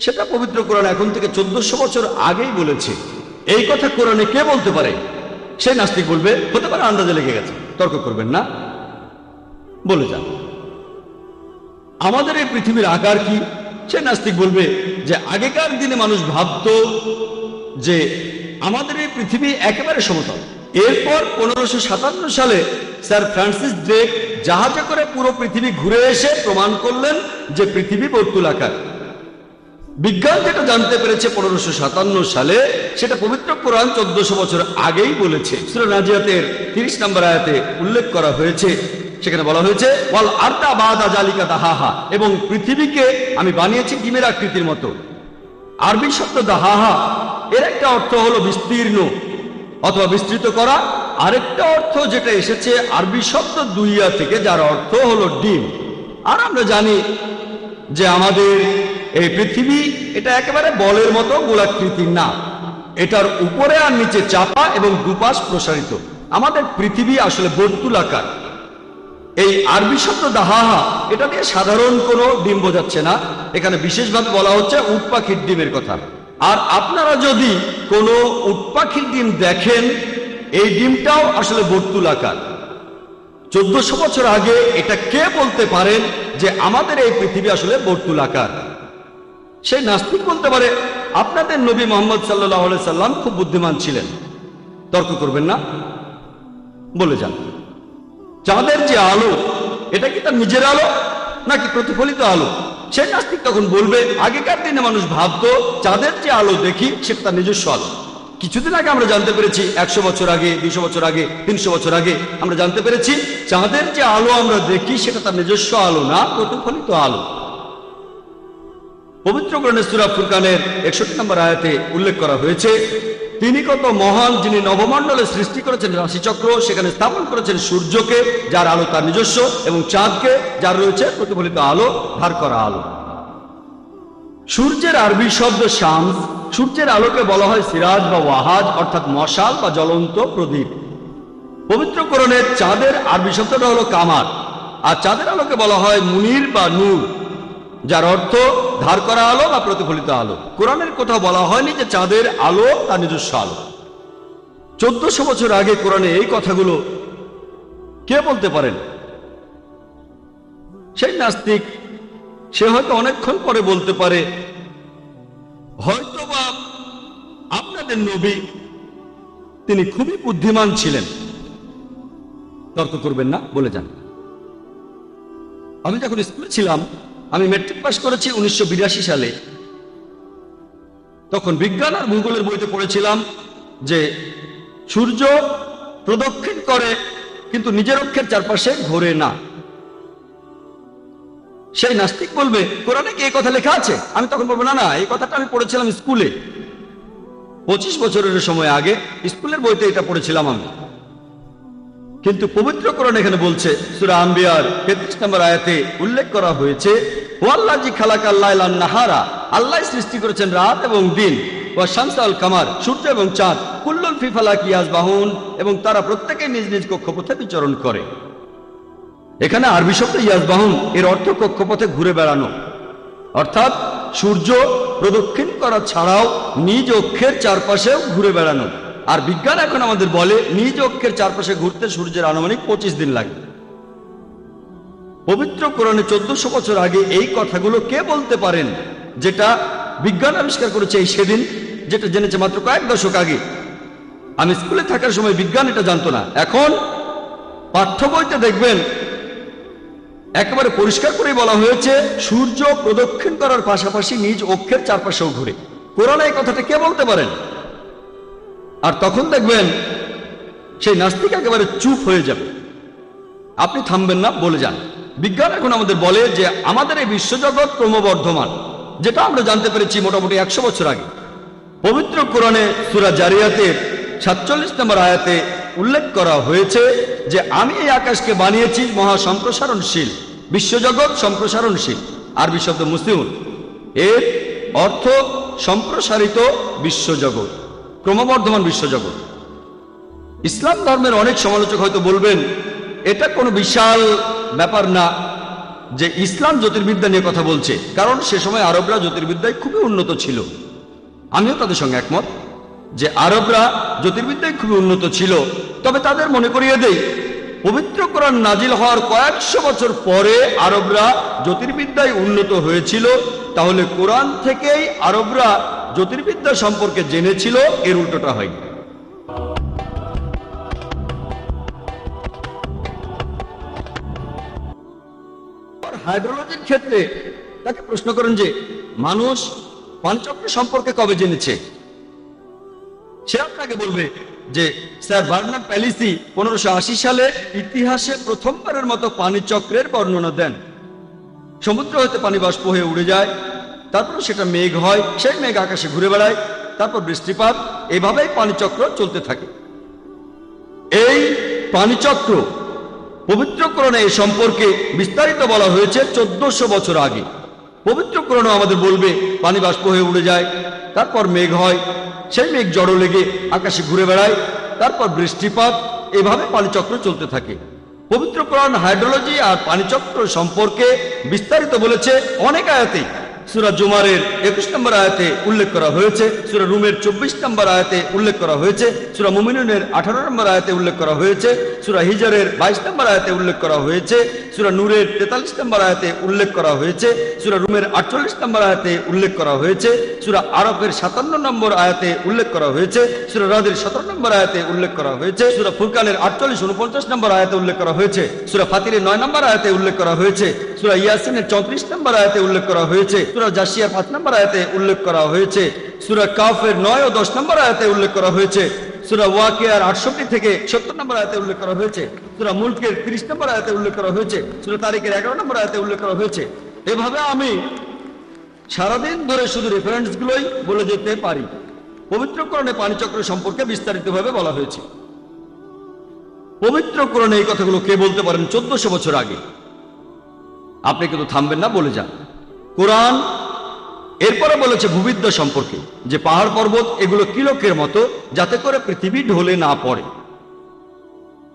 সেটা পবিত্র কোরআন এখন থেকে 1400 বছর আগেই বলেছে। এই কথা কোরআনে কে বলতে পারে? সে নাস্তিক বলবে হতে পারে আন্দাজে লেগে গেছে। তর্ক করবেন না, বলে যান। আমাদের এই পৃথিবীর আকার কি? সে নাস্তিক বলবে যে আগেকার দিনে মানুষ ভাবত যে আমাদের এই পৃথিবী একেবারে সমতল। এরপর 1557 সালে স্যার ফ্রান্সিস ড্রেক জাহাজে করে পুরো পৃথিবী ঘুরে এসে প্রমাণ করলেন যে পৃথিবী বর্তুলাকার। বিজ্ঞান যেটা জানতে পেরেছে 1557 সালে, সেটা পবিত্র কোরআন 1400 বছর আগেই বলেছে। সূরা নাজিয়াতের 30 নম্বর আয়াতে উল্লেখ করা হয়েছে, সেখানে বলা হয়েছে ওয়াল আরদা বাদা জালিকা দাহাহা, এবং পৃথিবীকে আমি বানিয়েছি ডিমের আকৃতির মতো। আরবি শব্দ দাহাহা এর একটা অর্থ হলো বিস্তীর্ণ অথবা বিস্তৃত করা। আরেকটা অর্থ যেটা এসেছে আরবি শব্দ দুইয়া থেকে, যার অর্থ হলো ডিম। আর আমরা জানি যে আমাদের এই পৃথিবী এটা একেবারে বলের মতো গোলাকৃতির না, এটার উপরে আর নিচে চাপা এবং দুপাশ প্রসারিত। আমাদের পৃথিবী আসলে বর্তুলাকার। এই আরবি শব্দ দাহাহা এটা দিয়ে সাধারণ কোনো ডিম বোঝাচ্ছে না, এখানে বিশেষভাবে বলা হচ্ছে উট পাখির ডিমের কথা। আর আপনারা যদি কোনো উট পাখির ডিম দেখেন, এই ডিমটাও আসলে বর্তুলাকার। 1400 বছর আগে এটা কে বলতে পারেন যে আমাদের এই পৃথিবী আসলে বর্তুলাকার? সেই নাস্তিক বলতে পারে আপনাদের নবী মুহাম্মদ সাল্লাল্লাহু আলাইহি সাল্লাম খুব বুদ্ধিমান ছিলেন। তর্ক করবেন না, বলে যান। চাঁদের যে আলো, এটা কি তার নিজের আলো নাকি প্রতিফলিত আলো? সেই নাস্তিক তখন বলবে আগেকার দিনে মানুষ ভাবতো চাঁদের যে আলো দেখি সেটা তার নিজস্ব আলো। কিছুদিন আগে আমরা জানতে পেরেছি, 100 বছর আগে, 200 বছর আগে, 300 বছর আগে আমরা জানতে পেরেছি চাঁদের যে আলো আমরা দেখি সেটা তার নিজস্ব আলো না, প্রতিফলিত আলো। পবিত্র কোরআনের সূরা ফুরকানের 61 নম্বর আয়াতে উল্লেখ করা হয়েছে, তিনি কত মহান, যিনি নবমণ্ডলে সৃষ্টি করেছেন রাশিচক্র, সেখানে স্থাপন করেছেন সূর্যকে যার আলো তার নিজস্ব, এবং চাঁদকে যার রয়েছে প্রতিফলিত আলো, ধার করা আলো। সূর্যের আরবি শব্দ শামস। সূর্যের আলোকে বলা হয় সিরাজ বা ওয়াহাজ, অর্থাৎ মশাল বা জ্বলন্ত প্রদীপ। পবিত্র কোরআনের চাঁদের আরবি শব্দটা হলো কামার, আর চাঁদের আলোকে বলা হয় মুনির বা নূর, যার অর্থ ধার করা আলো বা প্রতিফলিত আলো। কোরআনের কোথাও বলা হয়নি যে চাঁদের আলো তার নিজস্ব আলো। 1400 বছর আগে কোরআনে এই কথাগুলো কে বলতে পারেন? সেই নাস্তিক। সে হয়তো অনেকক্ষণ পরে বলতে পারে হয়তোবা আপনাদের নবী তিনি খুবই বুদ্ধিমান ছিলেন। তর্ক করবেন না, বলে যান। আমি যখন স্কুলে ছিলাম, আমি ম্যাট্রিক পাস করেছি 1982 সালে। তখন বিজ্ঞান আর ভূগোলের বইতে পড়েছিলাম যে সূর্য প্রদক্ষিণ করে কিন্তু নিজের অক্ষের চারপাশে ঘোরে না। সেই নাস্তিক বলবে কোরআনে কি এই কথা লেখা আছে? আমি তখন বলবো না, এই কথাটা আমি পড়েছিলাম স্কুলে 25 বছরের সময় আগে, স্কুলের বইতে এটা পড়েছিলাম আমি। কিন্তু পবিত্র কোরআন এখানে বলছে, সূরা আম্বিয়ার 33 নম্বর আয়াতে উল্লেখ করা হয়েছে, ওয়াল্লাযী খালাকাল লাইলা ওয়ান নাহারা, আল্লাহ সৃষ্টি করেছেন রাত এবং দিন, ওয়া শামসা ওয়াল কামার, সূর্য এবং চাঁদ, কুল্লুন ফি ফালাকি ইয়াসবাহুন, এবং তারা প্রত্যেকে নিজ নিজ কক্ষপথে বিচরণ করে। এখানে আরবি শব্দ ইয়াসবাহুন এর অর্থ কক্ষপথে ঘুরে বেড়ানো, অর্থাৎ সূর্য প্রদক্ষিণ করা ছাড়াও নিজ অক্ষের চারপাশেও ঘুরে বেড়ানো। আর বিজ্ঞান এখন আমাদের বলে নিজ অক্ষের চারপাশে ঘুরতে সূর্যের আনুমানিক 25 দিন লাগে। পবিত্র কোরআনে 1400 বছর আগে এই কথাগুলো কে বলতে পারেন, যেটা বিজ্ঞান আবিষ্কার করেছে এই সেদিন, যেটা জেনেছে মাত্র কয়েক দশক আগে। আমি স্কুলে থাকার সময় বিজ্ঞান এটা জানতো না। এখন পাঠ্য বইতে দেখবেন একেবারে পরিষ্কার করে বলা হয়েছে সূর্য প্রদক্ষিণ করার পাশাপাশি নিজ অক্ষের চারপাশেও ঘুরে। কোরআনে এই কথাটা কে বলতে পারেন? আর তখন দেখবেন সেই নাস্তিক একেবারে চুপ হয়ে যাবে। আপনি থামবেন না, বলে যান। বিজ্ঞান এখন আমাদের বলে যে আমাদের এই বিশ্বজগৎ ক্রমবর্ধমান, যেটা আমরা জানতে পেরেছি মোটামুটি 100 বছর আগে। পবিত্র কোরআনে সূরা জারিয়াতের 47 নম্বর আয়াতে উল্লেখ করা হয়েছে যে আমি এই আকাশকে বানিয়েছি মহা সম্প্রসারণশীল, বিশ্বজগৎ সম্প্রসারণশীল। আরবি শব্দ মুসলিম, এর অর্থ সম্প্রসারিত বিশ্বজগৎ, ক্রমবর্ধমান বিশ্বজগৎ। ইসলাম ধর্মের অনেক সমালোচক হয়তো বলবেন এটা কোনো বিশাল ব্যাপার না, যে ইসলাম জ্যোতির্বিদ্যা নিয়ে কথা বলছে, কারণ সে সময় আরবরা জ্যোতির্বিদ্যায় খুবই উন্নত ছিল। আমিও তাদের সঙ্গে একমত যে আরবরা জ্যোতির্বিদ্যায় খুবই উন্নত ছিল। তবে তাদের মনে করিয়ে দেই, পবিত্র কোরআন নাজিল হওয়ার কয়েকশো বছর পরে আরবরা জ্যোতির্বিদ্যায় উন্নত হয়েছিল। তাহলে কোরআন থেকেই আরবরা জ্যোতির্বিদ্যা সম্পর্কে জেনেছিল, এর উল্টোটা হয়নি। হাইড্রোলজির ক্ষেত্রে তাকে প্রশ্ন করেন যে মানুষ পানিচক্র সম্পর্কে কবে জেনেছে। সে আপনাকে বলবে যে স্যার বার্নার্ড প্যালিসি 1580 সালে ইতিহাসে প্রথমবারের মতো পানিচক্রের বর্ণনা দেন। সমুদ্র হতে পানি বাষ্প হয়ে উড়ে যায়, তারপর সেটা মেঘ হয়, সেই মেঘ আকাশে ঘুরে বেড়ায়, তারপর বৃষ্টিপাত, এভাবেই পানিচক্র চলতে থাকে। এই পানিচক্র পবিত্র কোরআনে এ সম্পর্কে বিস্তারিত বলা হয়েছে 1400 বছর আগে। পবিত্র কোরআন আমাদের বলবে পানি বাষ্প হয়ে উড়ে যায়, তারপর মেঘ হয়, সেই মেঘ জড়ো লেগে আকাশে ঘুরে বেড়ায়, তারপর বৃষ্টিপাত, এভাবে পানিচক্র চলতে থাকে। পবিত্র কোরআন হাইড্রোলজি আর পানিচক্র সম্পর্কে বিস্তারিত বলেছে অনেক আয়াতেই। সূরা জুমারের 21 নম্বর আয়াতে উল্লেখ করা হয়েছে, সূরা রুমের 24 নম্বর আয়াতে উল্লেখ করা হয়েছে, সূরা মুমিনুনের 18 নম্বর আয়াতে উল্লেখ করা হয়েছে, সূরা হিজরের 22 নম্বর আয়াতে উল্লেখ করা হয়েছে, সূরা নূরের 43 নম্বর আয়াতে উল্লেখ করা হয়েছে, সূরা রুমের 48 নম্বর আয়াতে উল্লেখ করা হয়েছে, সূরা আরাফের 57 নম্বর আয়াতে উল্লেখ করা হয়েছে, সূরা রাদের 17 নম্বর আয়াতে উল্লেখ করা হয়েছে, সূরা ফুরকানের 48-49 নম্বর আয়াতে উল্লেখ করা হয়েছে, সূরা ফাতিরের 9 নম্বর আয়াতে উল্লেখ করা হয়েছে, সূরা ইয়াসিনের 34 নম্বর আয়াতে উল্লেখ করা হয়েছে, সূরা জাসিয়ার 5 নম্বর আয়াতে উল্লেখ করা হয়েছে, সূরা কাফের 9 ও 10 নম্বর আয়াতে উল্লেখ করা হয়েছে, সূরা ওয়াকিয়ার 68 থেকে 70 নম্বর আয়াতে উল্লেখ করা হয়েছে, সূরা মুলকের 30 নম্বর আয়াতে উল্লেখ করা হয়েছে, সূরা তারিকের 11 নম্বর আয়াতে উল্লেখ করা হয়েছে। এভাবে আমি সারাদিন ধরে শুধু রেফারেন্সগুলোই বলে যেতে পারি। পবিত্র কোরআনে পানিচক্র সম্পর্কে বিস্তারিতভাবে বলা হয়েছে। পবিত্র কোরআনে এই কথাগুলো কে বলতে পারেন 1400 বছর আগে? আপনি কিন্তু থামবেন না, বলে যান। কোরআন এরপরে বলেছে ভূবিদ্যা সম্পর্কে, যে পাহাড় পর্বত এগুলো কিলকের মতো, যাতে করে পৃথিবী ঢলে না পড়ে।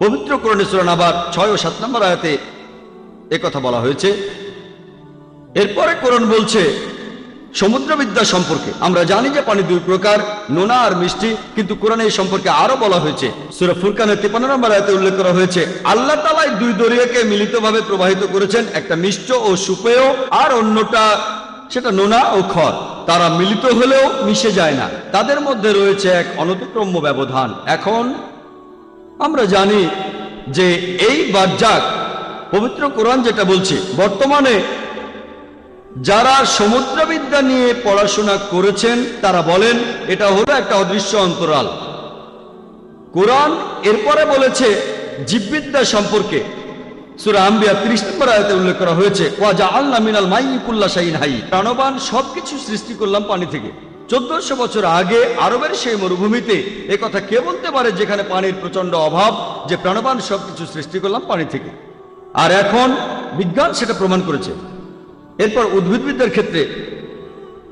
পবিত্র কোরআনে সূরা নাবার 6 ও 7 নম্বর আয়াতে একথা বলা হয়েছে। এরপরে কোরআন বলছে সমুদ্রবিদ্যা সম্পর্কে। আমরা জানি যে পানি দুই প্রকার, নোনা আর মিষ্টি, কিন্তু কোরআনে এই সম্পর্কে আরো বলা হয়েছে। সূরা ফুরকানের 53 নম্বর আয়াতে উল্লেখ করা হয়েছে, আল্লাহ তাআলা দুই দরিয়াকে মিলিতভাবে প্রবাহিত করেছেন, একটা মিষ্ট ও সুপেয়, আর অন্যটা সেটা নোনা ও খর। তারা মিলিত হলেও মিশে যায় না, তাদের মধ্যে রয়েছে এক অনতিক্রম্য ব্যবধান। এখন আমরা জানি যে এই বারজাক পবিত্র কোরআন যেটা বলছে, বর্তমানে যারা সমুদ্রবিদ্যা নিয়ে পড়াশোনা করেছেন তারা বলেন এটা হলো একটা অদৃশ্য অন্তরাল। কোরআন এরপরে বলেছে জীববিদ্যা সম্পর্কে। সূরা আম্বিয়া 30 নম্বর আয়াতে উল্লেখ করা হয়েছে, ওয়া জাআলনা মিনাল মাইয়ি কুল্লা শাইইন হাই, প্রাণবান সবকিছু সৃষ্টি করলাম পানি থেকে। 1400 বছর আগে আরবের সেই মরুভূমিতে এ কথা কে বলতে পারে, যেখানে পানির প্রচন্ড অভাব, যে প্রাণবান সবকিছু সৃষ্টি করলাম পানি থেকে? আর এখন বিজ্ঞান সেটা প্রমাণ করেছে। এরপর উদ্ভিদবিদ্যার ক্ষেত্রে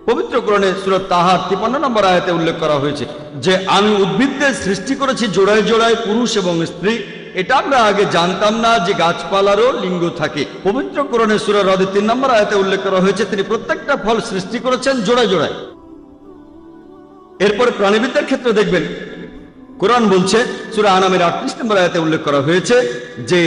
পবিত্র কোরআনে সূরা তাহার 53 নম্বর আয়াতে উল্লেখ করা হয়েছে যে আমি উদ্ভিদদের সৃষ্টি করেছি জোড়ায় জোড়ায়, পুরুষ এবং স্ত্রী। এটা আমরা আগে জানতাম না যে গাছপালারও লিঙ্গ থাকে। পবিত্র কোরআনে সূরা রাদের 3 নম্বর আয়াতে উল্লেখ করা হয়েছে তিনি প্রত্যেকটা ফল সৃষ্টি করেছেন জোড়ায় জোড়ায়। এরপর প্রাণীবিদ্যার ক্ষেত্রে দেখবেন কোরআন বলছে, সূরা আনামের 38 নম্বর আয়াতে উল্লেখ করা হয়েছে যে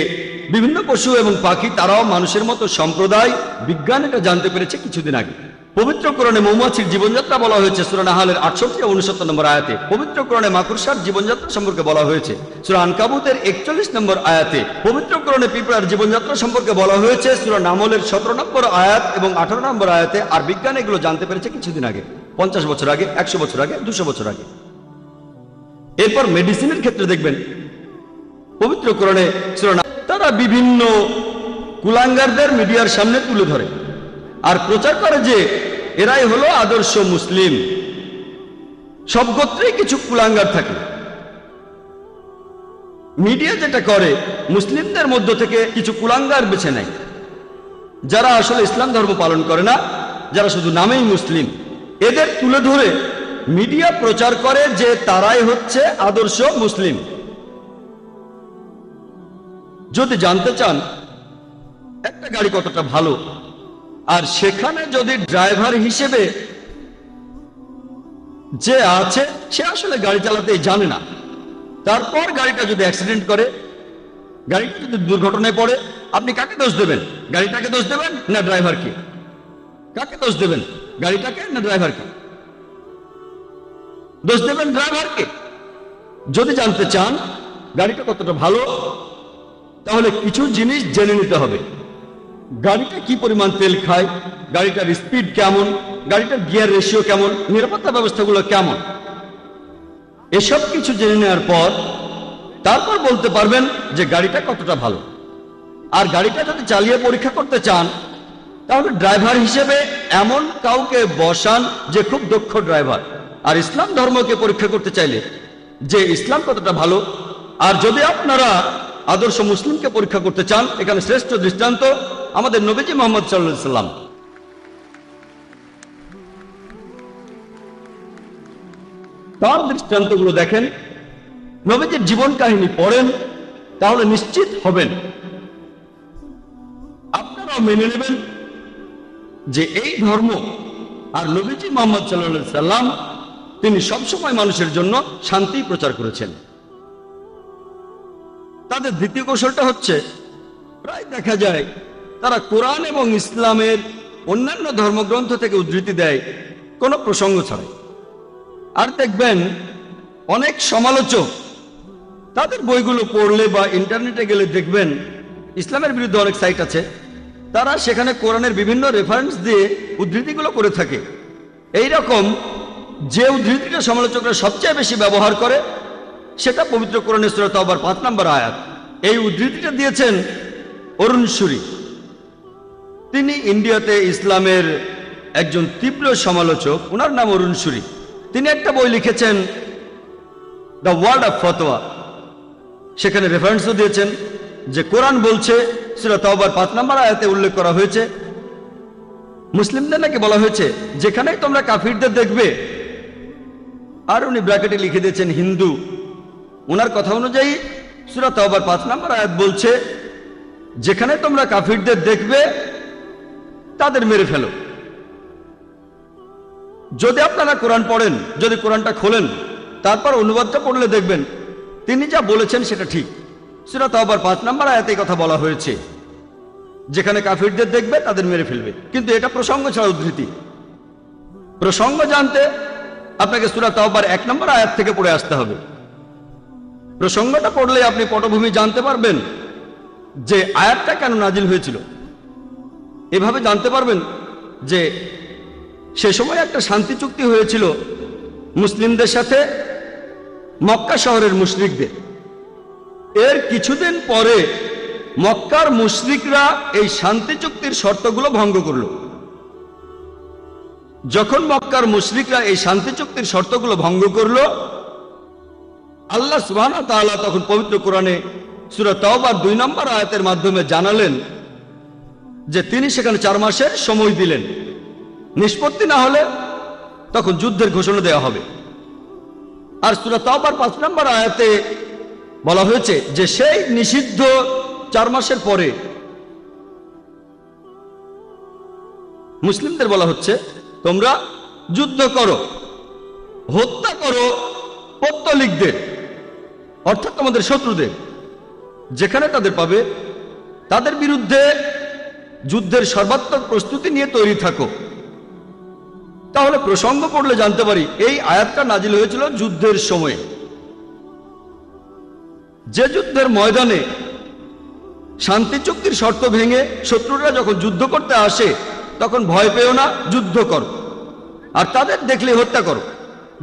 বিভিন্ন পশু এবং পাখি তারাও মানুষের মতো সম্প্রদায়। বিজ্ঞান এটা জানতে পেরেছে কিছুদিন আগে। পবিত্র কোরআনে মৌমাছির জীবনযাত্রা বলা হয়েছে সূরা নাহালের 68 ও 69 নম্বর আয়াতে। পবিত্র কোরআনে মাকড়সার জীবনযাত্রা সম্পর্কে বলা হয়েছে সূরা আনকাবুতের 41 নম্বর আয়াতে। পবিত্র কোরআনে পিঁপড়ার জীবনযাত্রা সম্পর্কে বলা হয়েছে সূরা নামলের 17 নম্বর আয়াত এবং 18 নম্বর আয়াতে। আর বিজ্ঞান এগুলো জানতে পেরেছে কিছুদিন আগে, 50 বছর আগে, 100 বছর আগে, 200 বছর আগে। এরপর মেডিসিনের ক্ষেত্রে দেখবেন পবিত্র কোরআনে সূরা তারা বিভিন্ন কুলাঙ্গারদের মিডিয়ার সামনে তুলে ধরে আর প্রচার করে যে এরাই হলো আদর্শ মুসলিম। সব গোত্রেই কিছু কুলাঙ্গার থাকে। মিডিয়া যেটা করে মুসলিমদের মধ্য থেকে কিছু কুলাঙ্গার বেছে নেয়, যারা আসলে ইসলাম ধর্ম পালন করে না, যারা শুধু নামেই মুসলিম। এদের তুলে ধরে মিডিয়া প্রচার করে যে তারাই হচ্ছে আদর্শ মুসলিম। যদি জানতে চান একটা গাড়ি কতটা ভালো, আর সেখানে যদি ড্রাইভার হিসেবে যে আছে সে আসলে গাড়ি চালাতে জানে না, তারপর গাড়িটা যদি অ্যাক্সিডেন্ট করে, গাড়িটা যদি দুর্ঘটনায় পড়ে, আপনি কাকে দোষ দেবেন? গাড়িটাকে দোষ দেবেন না ড্রাইভারকে? কাকে দোষ দেবেন? গাড়িটাকে না ড্রাইভারকে? দোষ দেবেন ড্রাইভারকে। যদি জানতে চান গাড়িটা কতটা ভালো, তাহলে কিছু জিনিস জেনে নিতে হবে। গাড়িটা কি পরিমাণ তেল খায়, গাড়িটার স্পিড কেমন, গাড়িটার গিয়ার রেশিও কেমন, নিরাপত্তা ব্যবস্থাগুলো কেমন, এসব কিছু জেনে নেওয়ার পর তারপর বলতে পারবেন যে গাড়িটা কতটা ভালো। আর গাড়িটা যদি চালিয়ে পরীক্ষা করতে চান, তাহলে ড্রাইভার হিসেবে এমন কাউকে বসান যে খুব দক্ষ ড্রাইভার। আর ইসলাম ধর্মকে পরীক্ষা করতে চাইলে যে ইসলাম কতটা ভালো, আর যদি আপনারা আদর্শ মুসলিমকে পরীক্ষা করতে চান, এখানে শ্রেষ্ঠ দৃষ্টান্ত আমাদের নবীজি মুহাম্মদ সাল্লাল্লাহু আলাইহি সাল্লাম। তার দৃষ্টান্তগুলো দেখেন, নবীজির জীবন কাহিনী পড়েন, তাহলে নিশ্চিত হবেন, আপনারাও মেনে নেবেন যে এই ধর্ম আর নবীজি মুহাম্মদ সাল্লাল্লাহু আলাইহি সাল্লাম তিনি সবসময় মানুষের জন্য শান্তি প্রচার করেছেন। তাদের দ্বিতীয় কৌশলটা হচ্ছে, প্রায় দেখা যায় তারা কোরআন এবং ইসলামের অন্যান্য ধর্মগ্রন্থ থেকে উদ্ধৃতি দেয় কোনো প্রসঙ্গ ছাড়াই। আর দেখবেন অনেক সমালোচক তাদের বইগুলো পড়লে বা ইন্টারনেটে গেলে দেখবেন ইসলামের বিরুদ্ধে অনেক সাইট আছে, তারা সেখানে কোরআনের বিভিন্ন রেফারেন্স দিয়ে উদ্ধৃতিগুলো করে থাকে। এই রকম যে উদ্ধৃতিটা সমালোচকরা সবচেয়ে বেশি ব্যবহার করে সেটা পবিত্র কোরআনের সূরা তাওবার 5 নম্বর আয়াত। এই উদ্ধৃতিটা দিয়েছেন অরুণ সুরি। তিনি ইন্ডিয়াতে ইসলামের একজন তীব্র সমালোচক, ওনার নাম অরুণ সুরি। তিনি একটা বই লিখেছেন দ্য ওয়ার্ল্ড অফ ফতোয়া, সেখানে রেফারেন্সও দিয়েছেন যে কোরআন বলছে, সূরা তাওবার 5 নম্বর আয়াতে উল্লেখ করা হয়েছে, মুসলিমদের নাকি বলা হয়েছে যেখানেই তোমরা কাফিরদের দেখবে, আর উনি ব্র্যাকেটে লিখে দিয়েছেন হিন্দু। ওনার কথা অনুযায়ী সূরা তাওবার 5 নম্বর আয়াত বলছে যেখানে তোমরা কাফিরদের দেখবে তাদের মেরে ফেলো। যদি আপনারা কোরআন পড়েন, যদি কোরআনটা খোলেন, তারপর অনুবাদটা পড়লে দেখবেন তিনি যা বলেছেন সেটা ঠিক। সূরা তাওবার 5 নম্বর আয়াতে কথা বলা হয়েছে যেখানে কাফিরদের দেখবে তাদের মেরে ফেলবে, কিন্তু এটা প্রসঙ্গ ছাড়া উদ্ধৃতি। প্রসঙ্গ জানতে আপনাকে সূরা তাওবার 1 নম্বর আয়াত থেকে পড়ে আসতে হবে। প্রসঙ্গটা পড়লে আপনি পটভূমি জানতে পারবেন যে আয়াতটা কেন নাজিল হয়েছিল। এভাবে জানতে পারবেন যে সে সময় একটা শান্তি চুক্তি হয়েছিল মুসলিমদের সাথে মক্কা শহরের মুশরিকদের। এর কিছুদিন পরে মক্কার মুশরিকরা এই শান্তি চুক্তির শর্তগুলো ভঙ্গ করল। যখন মক্কার মুশরিকরা এই শান্তি চুক্তির শর্তগুলো ভঙ্গ করল, আল্লাহ সুবহানাহু ওয়া তাআলা তখন পবিত্র কোরআনে সূরা তাওবার 2 নম্বর আয়াতের মাধ্যমে জানালেন যে তিনি সেখানে 4 মাসের সময় দিলেন, নিষ্পত্তি না হলে তখন যুদ্ধের ঘোষণা দেওয়া হবে। আর সূরা তাওবার 5 নম্বর আয়াতে বলা হয়েছে যে সেই নিষিদ্ধ 4 মাসের পরে মুসলিমদের বলা হচ্ছে তোমরা যুদ্ধ করো, হত্যা করো পত্তলিকদের, অর্থাৎ তোমাদের শত্রুদের, যেখানে তাদের পাবে তাদের বিরুদ্ধে যুদ্ধের সর্বাত্মক প্রস্তুতি নিয়ে তৈরি থাকো। তাহলে প্রসঙ্গ পড়লে জানতে পারি এই আয়াতটা নাজিল হয়েছিল যুদ্ধের সময়ে। যে যুদ্ধের ময়দানে শান্তি চুক্তির শর্ত ভেঙে শত্রুরা যখন যুদ্ধ করতে আসে তখন ভয় পেও না, যুদ্ধ করো, আর তাদের দেখলে হত্যা করো।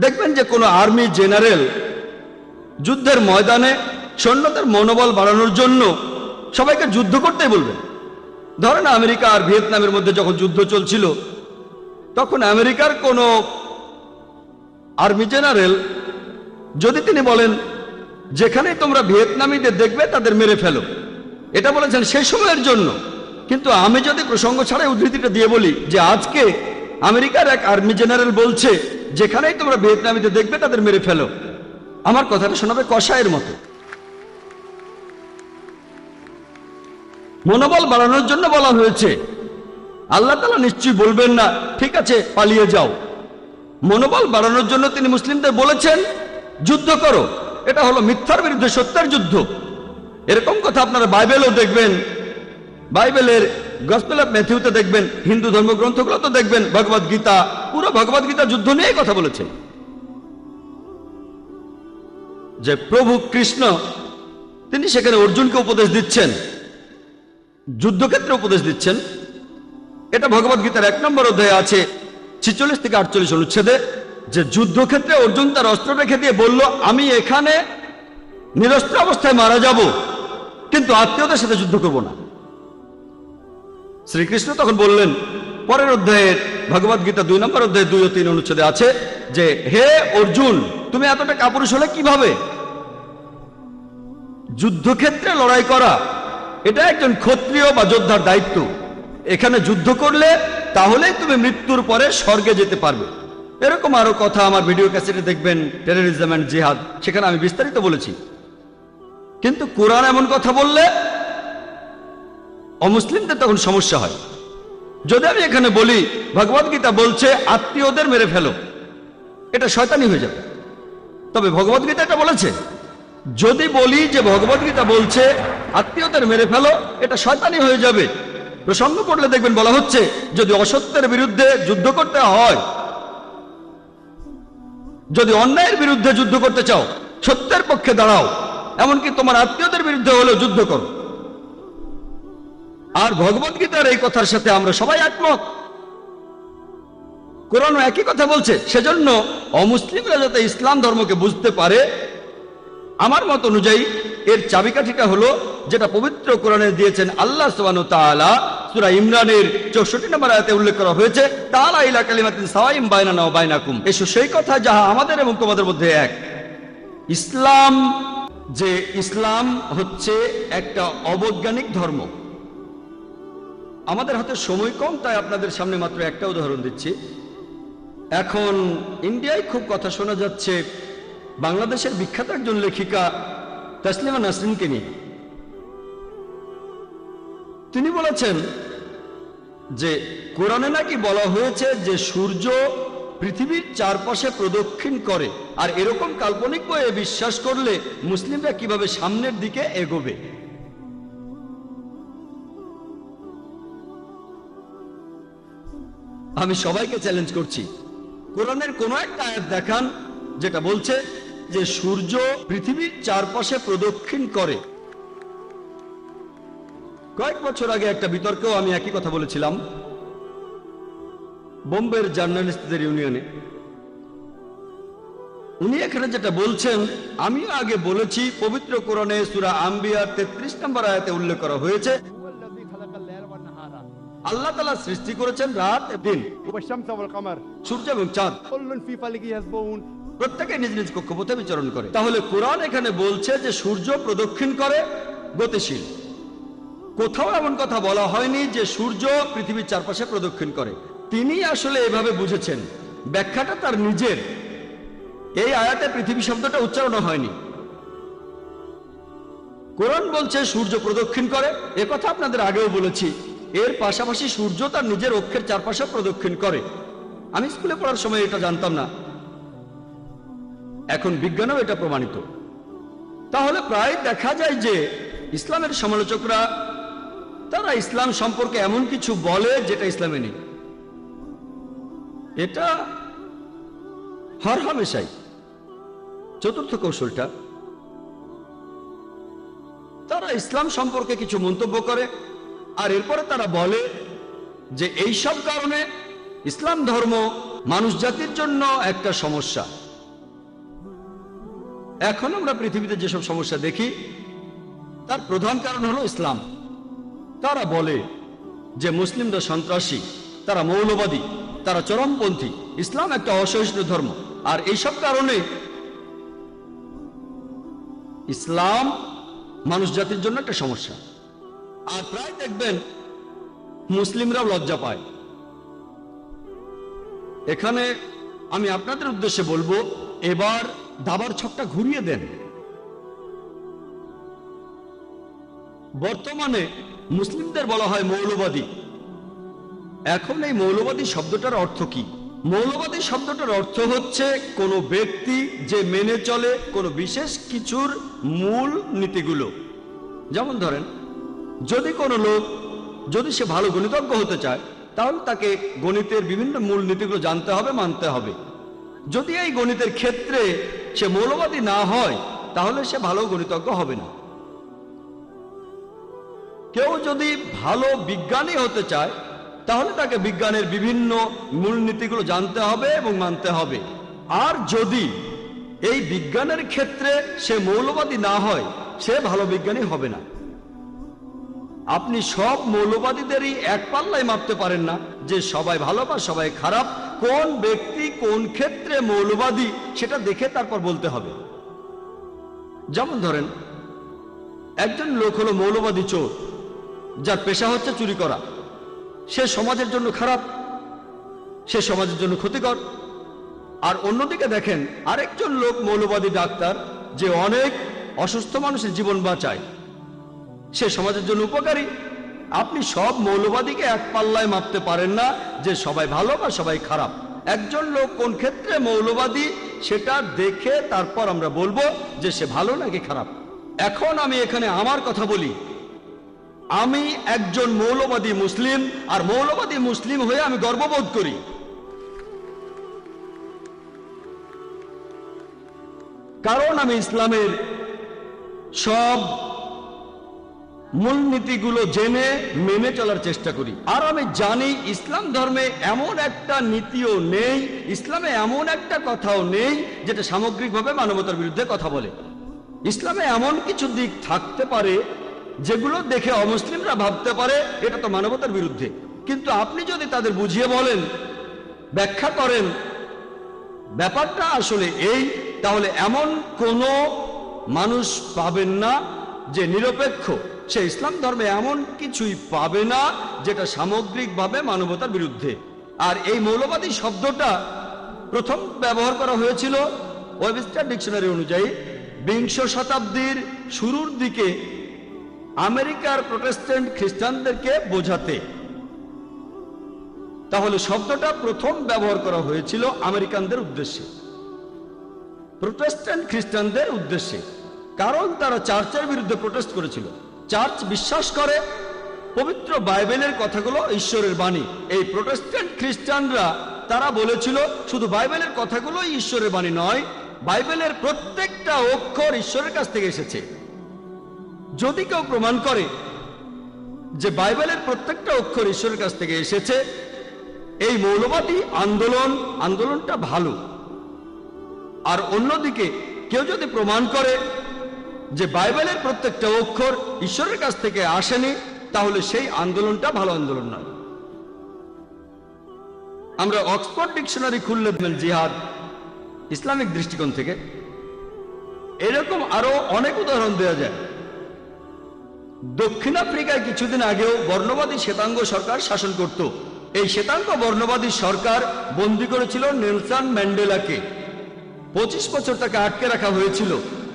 দেখবেন যে কোনো আর্মি জেনারেল যুদ্ধের ময়দানে সৈন্যদের মনোবল বাড়ানোর জন্য সবাইকে যুদ্ধ করতেই বলবেন। ধরেন আমেরিকা আর ভিয়েতনামের মধ্যে যখন যুদ্ধ চলছিল, তখন আমেরিকার কোনো আর্মি জেনারেল যদি তিনি বলেন যেখানেই তোমরা ভিয়েতনামীদের দেখবে তাদের মেরে ফেলো, এটা বলেছেন সেই সময়ের জন্য। কিন্তু আমি যদি প্রসঙ্গ ছাড়াই উদ্ধৃতিটা দিয়ে বলি যে আজকে আমেরিকার এক আর্মি জেনারেল বলছে যেখানেই তোমরা ভিয়েতনামীদের দেখবে তাদের মেরে ফেলো, আমার কথাটা শোনাবে কষায়ের মতো। মনোবল বাড়ানোর জন্য বলা হয়েছে। আল্লাহ তাআলা নিশ্চয়ই বলবেন না ঠিক আছে পালিয়ে যাও। মনোবল বাড়ানোর জন্য তিনি মুসলিমদের বলেছেন যুদ্ধ করো। এটা হলো মিথ্যার বিরুদ্ধে সত্যের যুদ্ধ। এরকম কথা আপনারা বাইবেলও দেখবেন, বাইবেলের গসপেল অফ ম্যাথিউতে দেখবেন, হিন্দু ধর্মগ্রন্থগুলো তো দেখবেন, ভগবদ গীতা, পুরো ভগবদ গীতা যুদ্ধ নিয়েই কথা বলেছে। যে প্রভু কৃষ্ণ তিনি সেখানে অর্জুনকে উপদেশ দিচ্ছেন, যুদ্ধক্ষেত্রে উপদেশ দিচ্ছেন। এটা ভগবদ গীতার 1 নম্বর অধ্যায়ে আছে 46 থেকে 48 অনুচ্ছেদে, যে যুদ্ধক্ষেত্রে অর্জুন তার অস্ত্র রেখে দিয়ে বলল আমি এখানে নিরস্ত্র অবস্থায় মারা যাব, কিন্তু আত্মীয়দের সাথে যুদ্ধ করব না। শ্রীকৃষ্ণ তখন বললেন, পরের অধ্যায়ের ভগবদ গীতা 2 নম্বর অধ্যায়ে 2 ও 3 অনুচ্ছেদে আছে যে হে অর্জুন, তুমি এতটা কাপুরুষ হলে কিভাবে? যুদ্ধক্ষেত্রে লড়াই করা এটা একজন ক্ষত্রিয় বা যোদ্ধার দায়িত্ব। এখানে যুদ্ধ করলে তাহলেই তুমি মৃত্যুর পরে স্বর্গে যেতে পারবে। এরকম আরো কথা আমার ভিডিও ক্যাসেটে দেখবেন, টেররিজম এন্ড জিহাদ, সেখানে আমি বিস্তারিত বলেছি। কিন্তু কোরআন এমন কথা বললে অমুসলিমদের তখন সমস্যা হয়। যদি আমি এখানে বলি ভগবদ গীতা বলছে আত্মীয়দের মেরে ফেলো, এটা শয়তানি হয়ে যাবে। তবে ভগবদ গীতা এটা বলেছে। যদি বলি যে ভগবদ গীতা বলছে আত্মীয়দের মেরে ফেলো, এটা শয়তানি হয়ে যাবে। প্রসঙ্গ পড়লে দেখবেন বলা হচ্ছে যদি অসত্যের বিরুদ্ধে যুদ্ধ করতে হয়, যদি অন্যায়ের বিরুদ্ধে যুদ্ধ করতে চাও, সত্যের পক্ষে দাঁড়াও, এমনকি তোমার আত্মীয়দের বিরুদ্ধে হলেও যুদ্ধ করো। আর ভগবদ গীতার এই কথার সাথে আমরা সবাই একমত। কোরআনও একই কথা বলছে। সেজন্য অমুসলিমরা যাতে ইসলাম ধর্মকে বুঝতে পারে, আমার মত অনুযায়ী এর চাবিকাঠিটা হলো যেটা পবিত্র কোরআনে দিয়েছেন আল্লাহ সুবহানাহু ওয়া তাআলা। সূরা ইমরানের 64 নম্বর আয়াতে উল্লেখ করা হয়েছে তাআলা ইলা কালিমাতিন সাওয়াইম বাইনানা ওয়া বাইনাকুম, এসো সেই কথা যাহা আমাদের এবং তোমাদের মধ্যে এক। ইসলাম, যে ইসলাম হচ্ছে একটা অবৈজ্ঞানিক ধর্ম। আমাদের হাতে সময় কম, তাই আপনাদের সামনে মাত্র একটা উদাহরণ দিচ্ছি। এখন ইন্ডিয়ায় খুব কথা শোনা যাচ্ছে বাংলাদেশের বিখ্যাত একজন লেখিকা তাসলিমা নাসরিনকে নিয়ে। তিনি বলেছেন যে কোরআনে নাকি বলা হয়েছে যে সূর্য পৃথিবীর চারপাশে প্রদক্ষিণ করে, আর এরকম কাল্পনিক বইয়ে বিশ্বাস করলে মুসলিমরা কিভাবে সামনের দিকে এগোবে। আমি সবাইকে চ্যালেঞ্জ করছি, কোরআনের কোন একটা আয়াত দেখান যেটা বলছে যে সূর্য পৃথিবীর চারপাশে প্রদক্ষিণ করে। কয়েক বছর আগে একটা বিতর্কেও আমি একই কথা বলেছিলাম বোম্বের জার্নালিস্টদের ইউনিয়নে। উনি এখানে যেটা বলছেন আমিও আগে বলেছি, পবিত্র কোরআনে সূরা আম্বিয়ার 33 নম্বর আয়াতে উল্লেখ করা হয়েছে আল্লাহ তাআলা সৃষ্টি করেছেন রাত এবং দিন, সূর্য এবং চাঁদ, প্রত্যেকে নিজ নিজ কক্ষপথে বিচরণ করে। তাহলে কোরআন এখানে বলছে যে সূর্য প্রদক্ষিণ করে, গতিশীল। কোথাও এমন কথা বলা হয়নি যে সূর্য পৃথিবীর চারপাশে প্রদক্ষিণ করে। তিনি আসলে এভাবে বুঝেছেন, ব্যাখ্যাটা তার নিজের। এই আয়াতে পৃথিবী শব্দটা উচ্চারণ হয়নি। কোরআন বলছে সূর্য প্রদক্ষিণ করে, এ কথা আপনাদের আগেও বলেছি। এর পাশাপাশি সূর্য তার নিজের অক্ষের চারপাশে প্রদক্ষিণ করে। আমি স্কুলে পড়ার সময় এটা জানতাম না, এখন বিজ্ঞানও এটা প্রমাণিত। তাহলে প্রায় দেখা যায় যে ইসলামের সমালোচকরা তারা ইসলাম সম্পর্কে এমন কিছু বলে যেটা ইসলামে নেই। এটা হরহামেশাই। চতুর্থ কৌশলটা, তারা ইসলাম সম্পর্কে কিছু মন্তব্য করে আর এরপরে তারা বলে যে এই সব কারণে ইসলাম ধর্ম মানুষ জাতির জন্য একটা সমস্যা। এখন আমরা পৃথিবীতে যেসব সমস্যা দেখি তার প্রধান কারণ হলো ইসলাম। তারা বলে যে মুসলিমরা সন্ত্রাসী, তারা মৌলবাদী, তারা চরমপন্থী, ইসলাম একটা অসহিষ্ণু ধর্ম, আর এইসব কারণে ইসলাম মানুষ জাতির জন্য একটা সমস্যা। আর প্রায় দেখবেন মুসলিমরাও লজ্জা পায়। এখানে আমি আপনাদের উদ্দেশ্যে বলবো, এবার দাবার ছকটা ঘুরিয়ে দেন। বর্তমানে মুসলিমদের বলা হয় মৌলবাদী। এখন এই মৌলবাদী শব্দটার অর্থ কি? মৌলবাদী শব্দটার অর্থ হচ্ছে কোনো ব্যক্তি যে মেনে চলে কোনো বিশেষ কিছুর মূল নীতিগুলো। যেমন ধরেন, যদি কোনো লোক যদি সে ভালো গণিতজ্ঞ হতে চায়, তাহলে তাকে গণিতের বিভিন্ন মূল নীতিগুলো জানতে হবে, মানতে হবে। যদি এই গণিতের ক্ষেত্রে সে মৌলবাদী না হয়, তাহলে সে ভালো গণিতজ্ঞ হবে না। কেউ যদি ভালো বিজ্ঞানী হতে চায়, তাহলে তাকে বিজ্ঞানের বিভিন্ন মূলনীতিগুলো জানতে হবে এবং মানতে হবে। আর যদি এই বিজ্ঞানের ক্ষেত্রে সে মৌলবাদী না হয়, সে ভালো বিজ্ঞানী হবে না। আপনি সব মৌলবাদীদেরই এক পাল্লায় মাপতে পারেন না যে সবাই ভালো বা সবাই খারাপ। কোন ব্যক্তি কোন ক্ষেত্রে মৌলবাদী সেটা দেখে তারপর বলতে হবে। যেমন ধরেন, একজন লোক হলো মৌলবাদী চোর, যার পেশা হচ্ছে চুরি করা। সে সমাজের জন্য খারাপ, সে সমাজের জন্য ক্ষতিকর। আর অন্যদিকে দেখেন আরেকজন লোক মৌলবাদী ডাক্তার, যে অনেক অসুস্থ মানুষের জীবন বাঁচায়, সে সমাজের জন্য উপকারী। আপনি সব মৌলবাদীকে এক পাল্লায় মাপতে পারেন না যে সবাই ভালো বা সবাই খারাপ। একজন লোক কোন ক্ষেত্রে মৌলবাদী সেটা দেখে তারপর আমরা বলবো যে সে ভালো নাকি খারাপ। এখন আমি এখানে আমার কথা বলি। আমি একজন মৌলবাদী মুসলিম, আর মৌলবাদী মুসলিম হয়ে আমি গর্ববোধ করি। কারণ আমি ইসলামের সব মূলনীতিগুলো জেনে মেনে চলার চেষ্টা করি। আর আমি জানি ইসলাম ধর্মে এমন একটা নীতিও নেই, ইসলামে এমন একটা কথাও নেই যেটা সামগ্রিকভাবে মানবতার বিরুদ্ধে কথা বলে। ইসলামে এমন কিছু দিক থাকতে পারে যেগুলো দেখে অমুসলিমরা ভাবতে পারে এটা তো মানবতার বিরুদ্ধে। কিন্তু আপনি যদি তাদের বুঝিয়ে বলেন, ব্যাখ্যা করেন ব্যাপারটা আসলে এই, তাহলে এমন কোনো মানুষ পাবেন না যে নিরপেক্ষ। সে ইসলাম ধর্মে এমন কিছুই পাবে না যেটা সামগ্রিকভাবে মানবতার বিরুদ্ধে। আর এই মৌলবাদী শব্দটা প্রথম ব্যবহার করা হয়েছিল ওয়েবস্টার ডিকশনারি অনুযায়ী 20 শতাব্দীর শুরুর দিকে আমেরিকার প্রোটেস্ট্যান্ট খ্রিস্টানদেরকে বোঝাতে। তাহলে শব্দটা প্রথম ব্যবহার করা হয়েছিল আমেরিকানদের উদ্দেশ্যে, প্রোটেস্ট্যান্ট খ্রিস্টানদের উদ্দেশ্যে। কারণ তারা চার্চের বিরুদ্ধে প্রোটেস্ট করেছিল। চার্চ বিশ্বাস করে পবিত্র বাইবেলের কথাগুলো ঈশ্বরের বাণী। এই প্রোটেস্ট্যান্ট খ্রিস্টানরা তারা বলেছিল শুধু বাইবেলের কথাগুলোই ঈশ্বরের বাণী নয়, বাইবেলের প্রত্যেকটা অক্ষর ঈশ্বরের কাছ থেকে এসেছে। যদি কেউ প্রমাণ করে যে বাইবেলের প্রত্যেকটা অক্ষর ঈশ্বরের কাছ থেকে এসেছে, এই মৌলবাদী আন্দোলনটা ভালো। আর অন্যদিকে কেউ যদি প্রমাণ করে যে বাইবেলের প্রত্যেকটা অক্ষর ঈশ্বরের কাছ থেকে আসেনি, তাহলে সেই আন্দোলনটা ভালো আন্দোলন নয়। আমরা অক্সফোর্ড ডিকশনারি খুললে জিহাদ ইসলামিক দৃষ্টিকোণ থেকে এরকম আরো অনেক উদাহরণ দেওয়া যায়। দক্ষিণ আফ্রিকায় কিছুদিন আগেও বর্ণবাদী শ্বেতাঙ্গ সরকার শাসন করত। এই শ্বেতাঙ্গ বর্ণবাদী সরকার বন্দী করেছিল নেলসন ম্যান্ডেলাকে। 25 বছর তাকে আটকে রাখা হয়েছিল।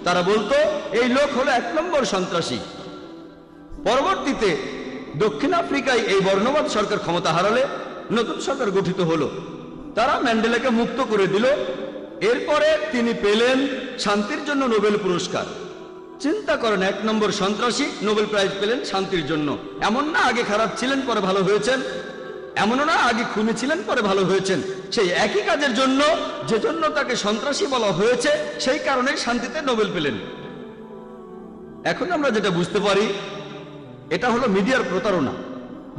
তারা বলতো এই লোক হলো 1 নম্বর সন্ত্রাসী। পরবর্তীতে দক্ষিণ আফ্রিকায় এই বর্ণবাদ সরকার ক্ষমতা হারালে নতুন সরকার গঠিত হলো। তারা ম্যান্ডেলাকে মুক্ত করে দিল। এরপরে তিনি পেলেন শান্তির জন্য নোবেল পুরস্কার। চিন্তা করেন, 1 নম্বর সন্ত্রাসী নোবেল প্রাইজ পেলেন শান্তির জন্য। এমন না আগে খারাপ ছিলেন পরে ভালো হয়েছেন, এমনও না আগে খুনি ছিলেন পরে ভালো হয়েছেন। সেই একই কাজের জন্য যে জন্য তাকে সন্ত্রাসী বলা হয়েছে, সেই কারণে শান্তিতে নোবেল পেলেন। এখন আমরা যেটা বুঝতে পারি, এটা হলো মিডিয়ার প্রতারণা।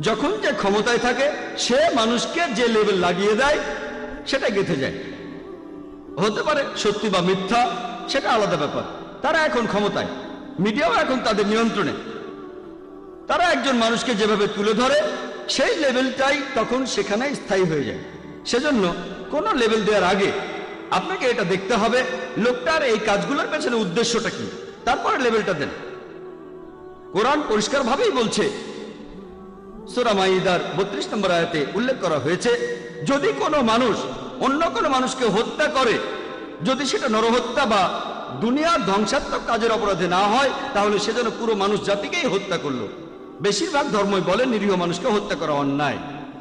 যখন যে ক্ষমতায় থাকে সে মানুষকে যে লেবেল লাগিয়ে দেয় সেটা গেঁথে যায়। হতে পারে সত্যি বা মিথ্যা, সেটা আলাদা ব্যাপার। তারা এখন ক্ষমতায়, মিডিয়াও এখন তাদের নিয়ন্ত্রণে। তারা একজন মানুষকে যেভাবে তুলে ধরে সেই লেভেলটাই তখন সেখানে স্থায়ী হয়ে যায়। সেজন্য কোনো লেভেল দেওয়ার আগে আপনাকে এটা দেখতে হবে লোকটার এই কাজগুলোর পেছনে উদ্দেশ্যটা কি, তারপরে লেভেলটা দেন। কোরআন পরিষ্কারভাবেই বলছে, সূরা মাইদার 32 নম্বর আয়াতে উল্লেখ করা হয়েছে, যদি কোনো মানুষ অন্য কোনো মানুষকে হত্যা করে যদি সেটা নরহত্যা বা দুনিয়ার ধ্বংসাত্মক কাজের অপরাধে না হয়, তাহলে সে যেন পুরো মানুষ জাতিকেই হত্যা করলো। বেশিরভাগ ধর্মই বলে নিরীহ মানুষকে হত্যা করা অন্যায়।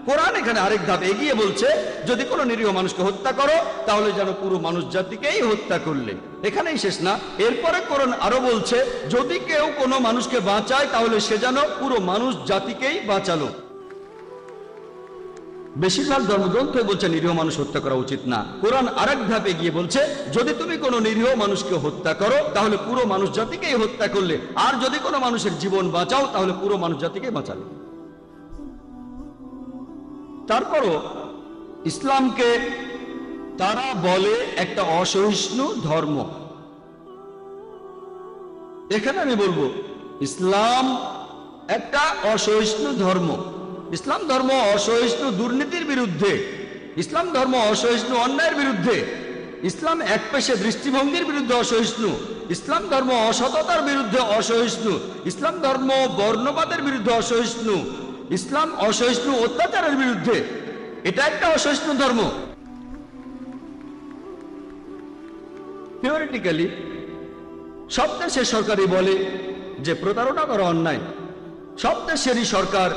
কোরআন এখানে আরেক ধাপ এগিয়ে বলছে, যদি কোনো নিরীহ মানুষকে হত্যা করো তাহলে যেন পুরো মানুষ জাতিকেই হত্যা করলে। এখানেই শেষ না, এরপরে কোরআন আরো বলছে, যদি কেউ কোনো মানুষকে বাঁচায় তাহলে সে যেন পুরো মানুষ জাতিকেই বাঁচালো। বেশিরভাগ ধর্মগ্রন্থ বলছে নিরীহ মানুষ হত্যা করা উচিত না। কোরআন আরেক ধাপ এগিয়ে বলছে, যদি তুমি কোনো নিরীহ মানুষকে হত্যা করো তাহলে পুরো মানুষ জাতিকেই হত্যা করলে, আর যদি কোনো মানুষের জীবন বাঁচাও তাহলে পুরো মানুষ জাতিকেই বাঁচালে। তারপরও ইসলামকে তারা বলে একটা অসহিষ্ণু ধর্ম। এখানে আমি বলবো, ইসলাম একটা অসহিষ্ণু ধর্ম। ইসলাম ধর্ম অসহিষ্ণু দুর্নীতির বিরুদ্ধে, ইসলাম ধর্ম অসহিষ্ণু অন্যায়ের বিরুদ্ধে, ইসলাম একপেশে দৃষ্টিভঙ্গির বিরুদ্ধে অসহিষ্ণু, ইসলাম ধর্ম অসততার বিরুদ্ধে অসহিষ্ণু, ইসলাম ধর্ম বর্ণবাদের বিরুদ্ধে অসহিষ্ণু, ইসলাম অসহিষ্ণু অত্যাচারের বিরুদ্ধে। এটা একটা অসহিষ্ণু ধর্ম। থিওরিটিক্যালি সব দেশের সরকারই বলে যে প্রতারণা করা অন্যায়, সব দেশেরই সরকার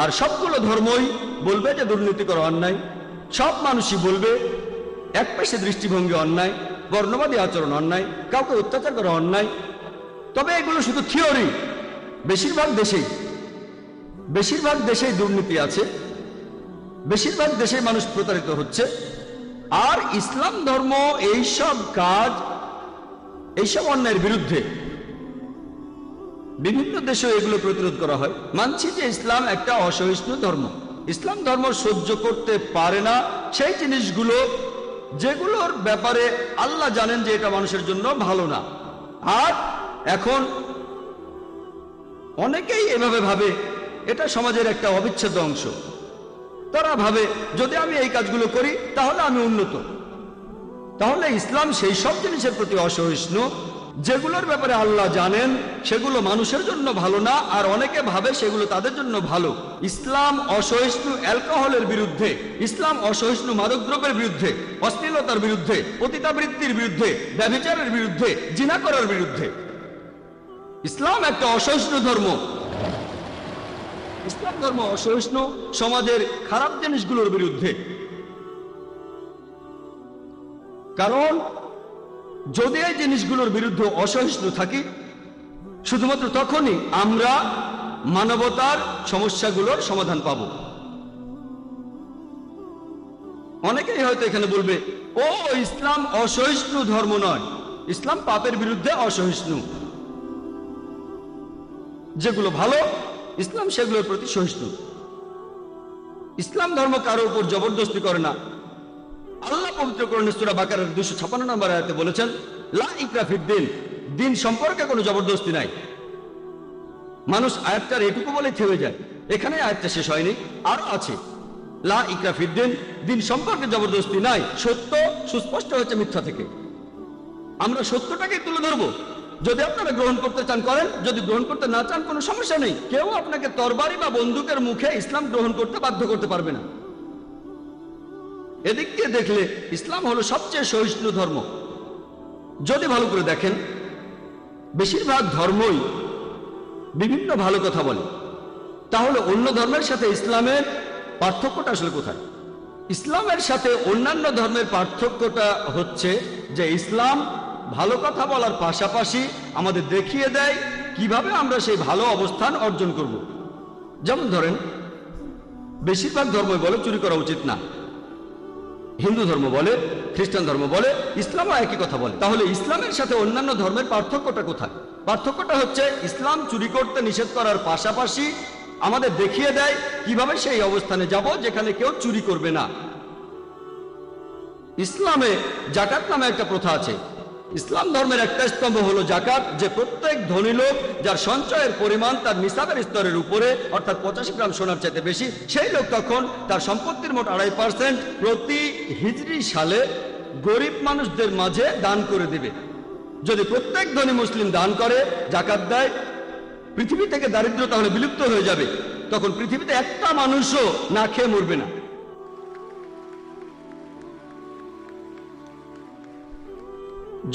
আর সবগুলো ধর্মই বলবে যে দুর্নীতি করা অন্যায়, সব মানুষই বলবে একপেশে দৃষ্টিভঙ্গি অন্যায়, বর্ণবাদী আচরণ অন্যায়, কাউকে অত্যাচার করা অন্যায়। তবে এগুলো শুধু থিওরি। বেশিরভাগ দেশেই দুর্নীতি আছে, বেশিরভাগ দেশে মানুষ প্রতারিত হচ্ছে। আর ইসলাম ধর্ম এইসব কাজ, এইসব অন্যায়ের বিরুদ্ধে বিভিন্ন দেশে এগুলো প্রতিরোধ করা হয়। মানছি যে ইসলাম একটা অসহিষ্ণু ধর্ম। ইসলাম ধর্ম সহ্য করতে পারে না সেই জিনিসগুলো যেগুলোর ব্যাপারে আল্লাহ জানেন যে এটা মানুষের জন্য ভালো না। আর এখন অনেকেই এভাবে ভাবে এটা সমাজের একটা অবিচ্ছেদ্য অংশ। তারা ভাবে যদি আমি এই কাজগুলো করি তাহলে আমি উন্নত। তাহলে ইসলাম সেই সব জিনিসের প্রতি অসহিষ্ণু যেগুলোর ব্যাপারে আল্লাহ জানেন সেগুলো মানুষের জন্য ভালো না, আর অনেকে ভাবে সেগুলো তাদের জন্য ভালো। ইসলাম অসহিষ্ণু অ্যালকোহলের বিরুদ্ধে, ইসলাম অসহিষ্ণু মাদকদ্রব্যের বিরুদ্ধে, অশ্লীলতার বিরুদ্ধে, পতিতাবৃত্তির বিরুদ্ধে, ব্যভিচারের বিরুদ্ধে, জিনা করার বিরুদ্ধে। ইসলাম একটা অসহিষ্ণু ধর্ম। ইসলাম ধর্ম অসহিষ্ণু সমাজের খারাপ জিনিসগুলোর বিরুদ্ধে। কারণ যদি এই জিনিসগুলোর বিরুদ্ধে অসহিষ্ণু থাকি, শুধুমাত্র তখনই আমরা মানবতার সমস্যাগুলোর সমাধান পাব। অনেকেই হয়তো এখানে বলবে, ও ইসলাম অসহিষ্ণু ধর্ম নয়, ইসলাম পাপের বিরুদ্ধে অসহিষ্ণু। যেগুলো ভালো ইসলাম সেগুলোর প্রতি সহিষ্ণু। ইসলাম ধর্ম কারো উপর জবরদস্তি করে না। আল্লাহ পবিত্র কোরআনে সূরা বাকারার 256 নম্বর আয়াতে বলেছেন, লা ইকরাহ ফিদ্দিন, দিন সম্পর্কে কোনো জবরদস্তি নাই। মানুষ আয়াতটার এটুকু বলে থেমে যায়, এখানে আয়াতটা শেষ হয়নি, আরো আছে। লা ইকরাহ ফিদ্দিন, দিন সম্পর্কে জবরদস্তি নাই। সত্য সুস্পষ্ট হচ্ছে মিথ্যা থেকে। আমরা সত্যটাকে তুলে ধরবো। যদি আপনারা গ্রহণ করতে চান করেন, যদি গ্রহণ করতে না চান কোনো সমস্যা নেই। কেউ আপনাকে তরবারি বা বন্দুকের মুখে ইসলাম গ্রহণ করতে বাধ্য করতে পারবে না। এদিক দিয়ে দেখলে ইসলাম হলো সবচেয়ে সহিষ্ণু ধর্ম। যদি ভালো করে দেখেন, বেশিরভাগ ধর্মই বিভিন্ন ভালো কথা বলে। তাহলে অন্য ধর্মের সাথে ইসলামের পার্থক্যটা আসলে কোথায়? ইসলামের সাথে অন্যান্য ধর্মের পার্থক্যটা হচ্ছে যে ইসলাম ভালো কথা বলার পাশাপাশি আমাদের দেখিয়ে দেয় কিভাবে আমরা সেই ভালো অবস্থান অর্জন করব। যেমন ধরেন, বেশিরভাগ ধর্মই বলে চুরি করা উচিত না। হিন্দু ধর্ম বলে, খ্রিস্টান ধর্ম বলে, ইসলামও একই কথা বলে। তাহলে ইসলামের সাথে অন্যান্য ধর্মের পার্থক্যটা কোথায়? পার্থক্যটা হচ্ছে ইসলাম চুরি করতে নিষেধ করার পাশাপাশি আমাদের দেখিয়ে দেয় কিভাবে সেই অবস্থানে যাব যেখানে কেউ চুরি করবে না। ইসলামে জাকাত নামে একটা প্রথা আছে। ইসলাম ধর্মের একটা স্তম্ভ হলো জাকাত, যে প্রত্যেক ধনী লোক যার সঞ্চয়ের পরিমাণ তার নিসাবের স্তরের উপরে, অর্থাৎ 85 গ্রাম সোনার চাইতে বেশি, সেই লোক তখন তার সম্পত্তির মোট 2.5% প্রতি হিজরি সালে গরিব মানুষদের মাঝে দান করে দিবে। যদি প্রত্যেক ধনী মুসলিম দান করে, জাকাত দেয়, পৃথিবী থেকে দারিদ্র্য তাহলে বিলুপ্ত হয়ে যাবে। তখন পৃথিবীতে একটা মানুষও না খেয়ে মরবে না।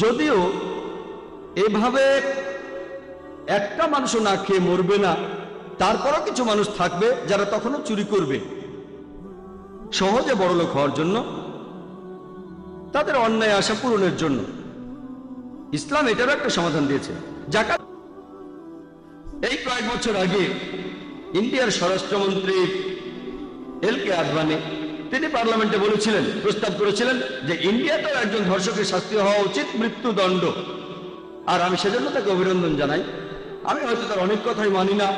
যদিও এভাবে একটা মানুষও না খেয়ে মরবে না, তারপরও কিছু মানুষ থাকবে যারা তখনও চুরি করবে সহজে বড়লোক হওয়ার জন্য, তাদের অন্যায় আশা পূরণের জন্য। ইসলাম এটারও একটা সমাধান দিয়েছে, যাকাত। এই কয়েক বছর আগে ইন্ডিয়ার স্বরাষ্ট্রমন্ত্রী এল.কে. আদবানি তিনি পার্লামেন্টে বলেছিলেন, প্রস্তাব করেছিলেন যে ইন্ডিয়াতেও একজন ধর্ষকের শাস্তি হওয়া উচিত, মৃত্যুদণ্ড। আর আমি সেজন্য তাকে অভিনন্দন জানাই। আমি হয়তো তার অনেক কথাই মানি না,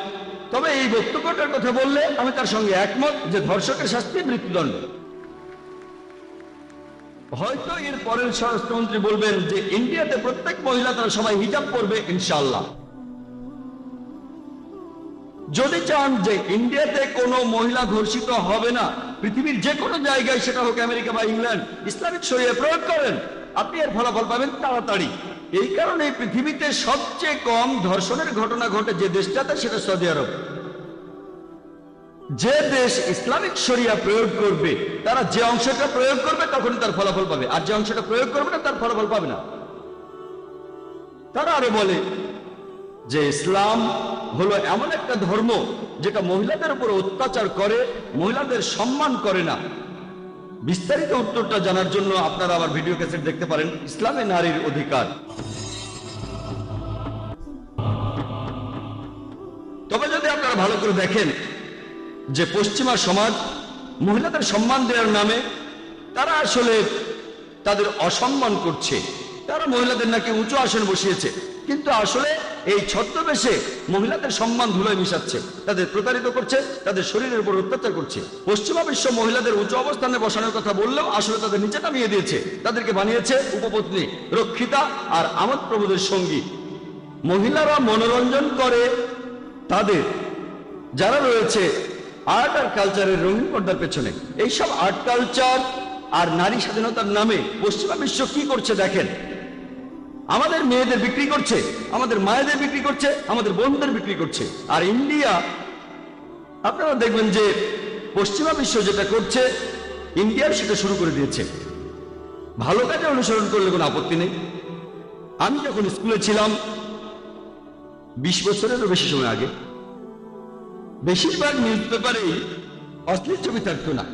তবে এই বক্তব্যটার কথা বললে আমি তার সঙ্গে একমত যে ধর্ষকের শাস্তি মৃত্যুদণ্ড। হয়তো এর পরের স্বরাষ্ট্রমন্ত্রী বলবেন যে ইন্ডিয়াতে প্রত্যেক মহিলা তারা সবাই হিজাব পরবে ইনশাআল্লাহ। যদি চান যে ইন্ডিয়াতে কোনো মহিলা ধর্ষিত হবে না, পৃথিবীর যে কোনো জায়গায়, সেটা হোক আমেরিকা বা ইংল্যান্ড, ইসলামিক শরিয়া প্রয়োগ করেন, আপনি এর ফলাফল পাবেন তাড়াতাড়ি। এই কারণে পৃথিবীতে সবচেয়ে কম ধর্ষণের ঘটনা ঘটে যে দেশটাতে, সেটা সৌদি আরব। যে দেশ ইসলামিক শরিয়া প্রয়োগ করবে, তারা যে অংশটা প্রয়োগ করবে তখন তার ফলাফল পাবে, আর যে অংশটা প্রয়োগ করবে না তার ফলাফল পাবে না। তারা আরো বলে যে ইসলাম হলো এমন একটা ধর্ম যেটা মহিলাদের উপর অত্যাচার করে, মহিলাদের সম্মান করে না। বিস্তারিত উত্তরটা জানার জন্য আপনারা আমার ভিডিও ক্যাসেট দেখতে পারেন, ইসলামে নারীর অধিকার। তবে যদি আপনারা ভালো করে দেখেন যে পশ্চিমা সমাজ মহিলাদের সম্মান দেওয়ার নামে তারা আসলে তাদের অসম্মান করছে। তারা মহিলাদের নাকি উঁচু আসন বসিয়েছে, কিন্তু আসলে এই ছদ্মবেশে মহিলাদের সম্মান ধুলোয় মিশাচ্ছে, তাদের প্রতারিত করছে, তাদের শরীরের উপর অত্যাচার করছে। পশ্চিমা বিশ্ব মহিলাদের উঁচু অবস্থানে বসানোর কথা বললেও আসলে তাদের নিচে নামিয়ে দিয়েছে, তাদেরকে বানিয়েছে উপপত্নী, রক্ষিতা আর আমোদ প্রমোদের সঙ্গী। মহিলারা মনোরঞ্জন করে তাদের যারা রয়েছে আর্ট আর কালচারের রঙিন পর্দার পেছনে। এইসব আর্ট কালচার আর নারী স্বাধীনতার নামে পশ্চিমা বিশ্ব কি করছে দেখেন। আমাদের মেয়েদের বিক্রি করছে, আমাদের মায়েদের বিক্রি করছে, আমাদের বোনদের বিক্রি করছে। আর ইন্ডিয়া, আপনারা দেখবেন যে পশ্চিমা বিশ্ব যেটা করছে, ইন্ডিয়াও সেটা শুরু করে দিয়েছে। ভালো কাজে অনুসরণ করলে কোনো আপত্তি নেই। আমি যখন স্কুলে ছিলাম 20 বছরেরও বেশি সময় আগে, বেশিরভাগ নিউজ পেপারেই অশ্লীল ছবি থাকতো না।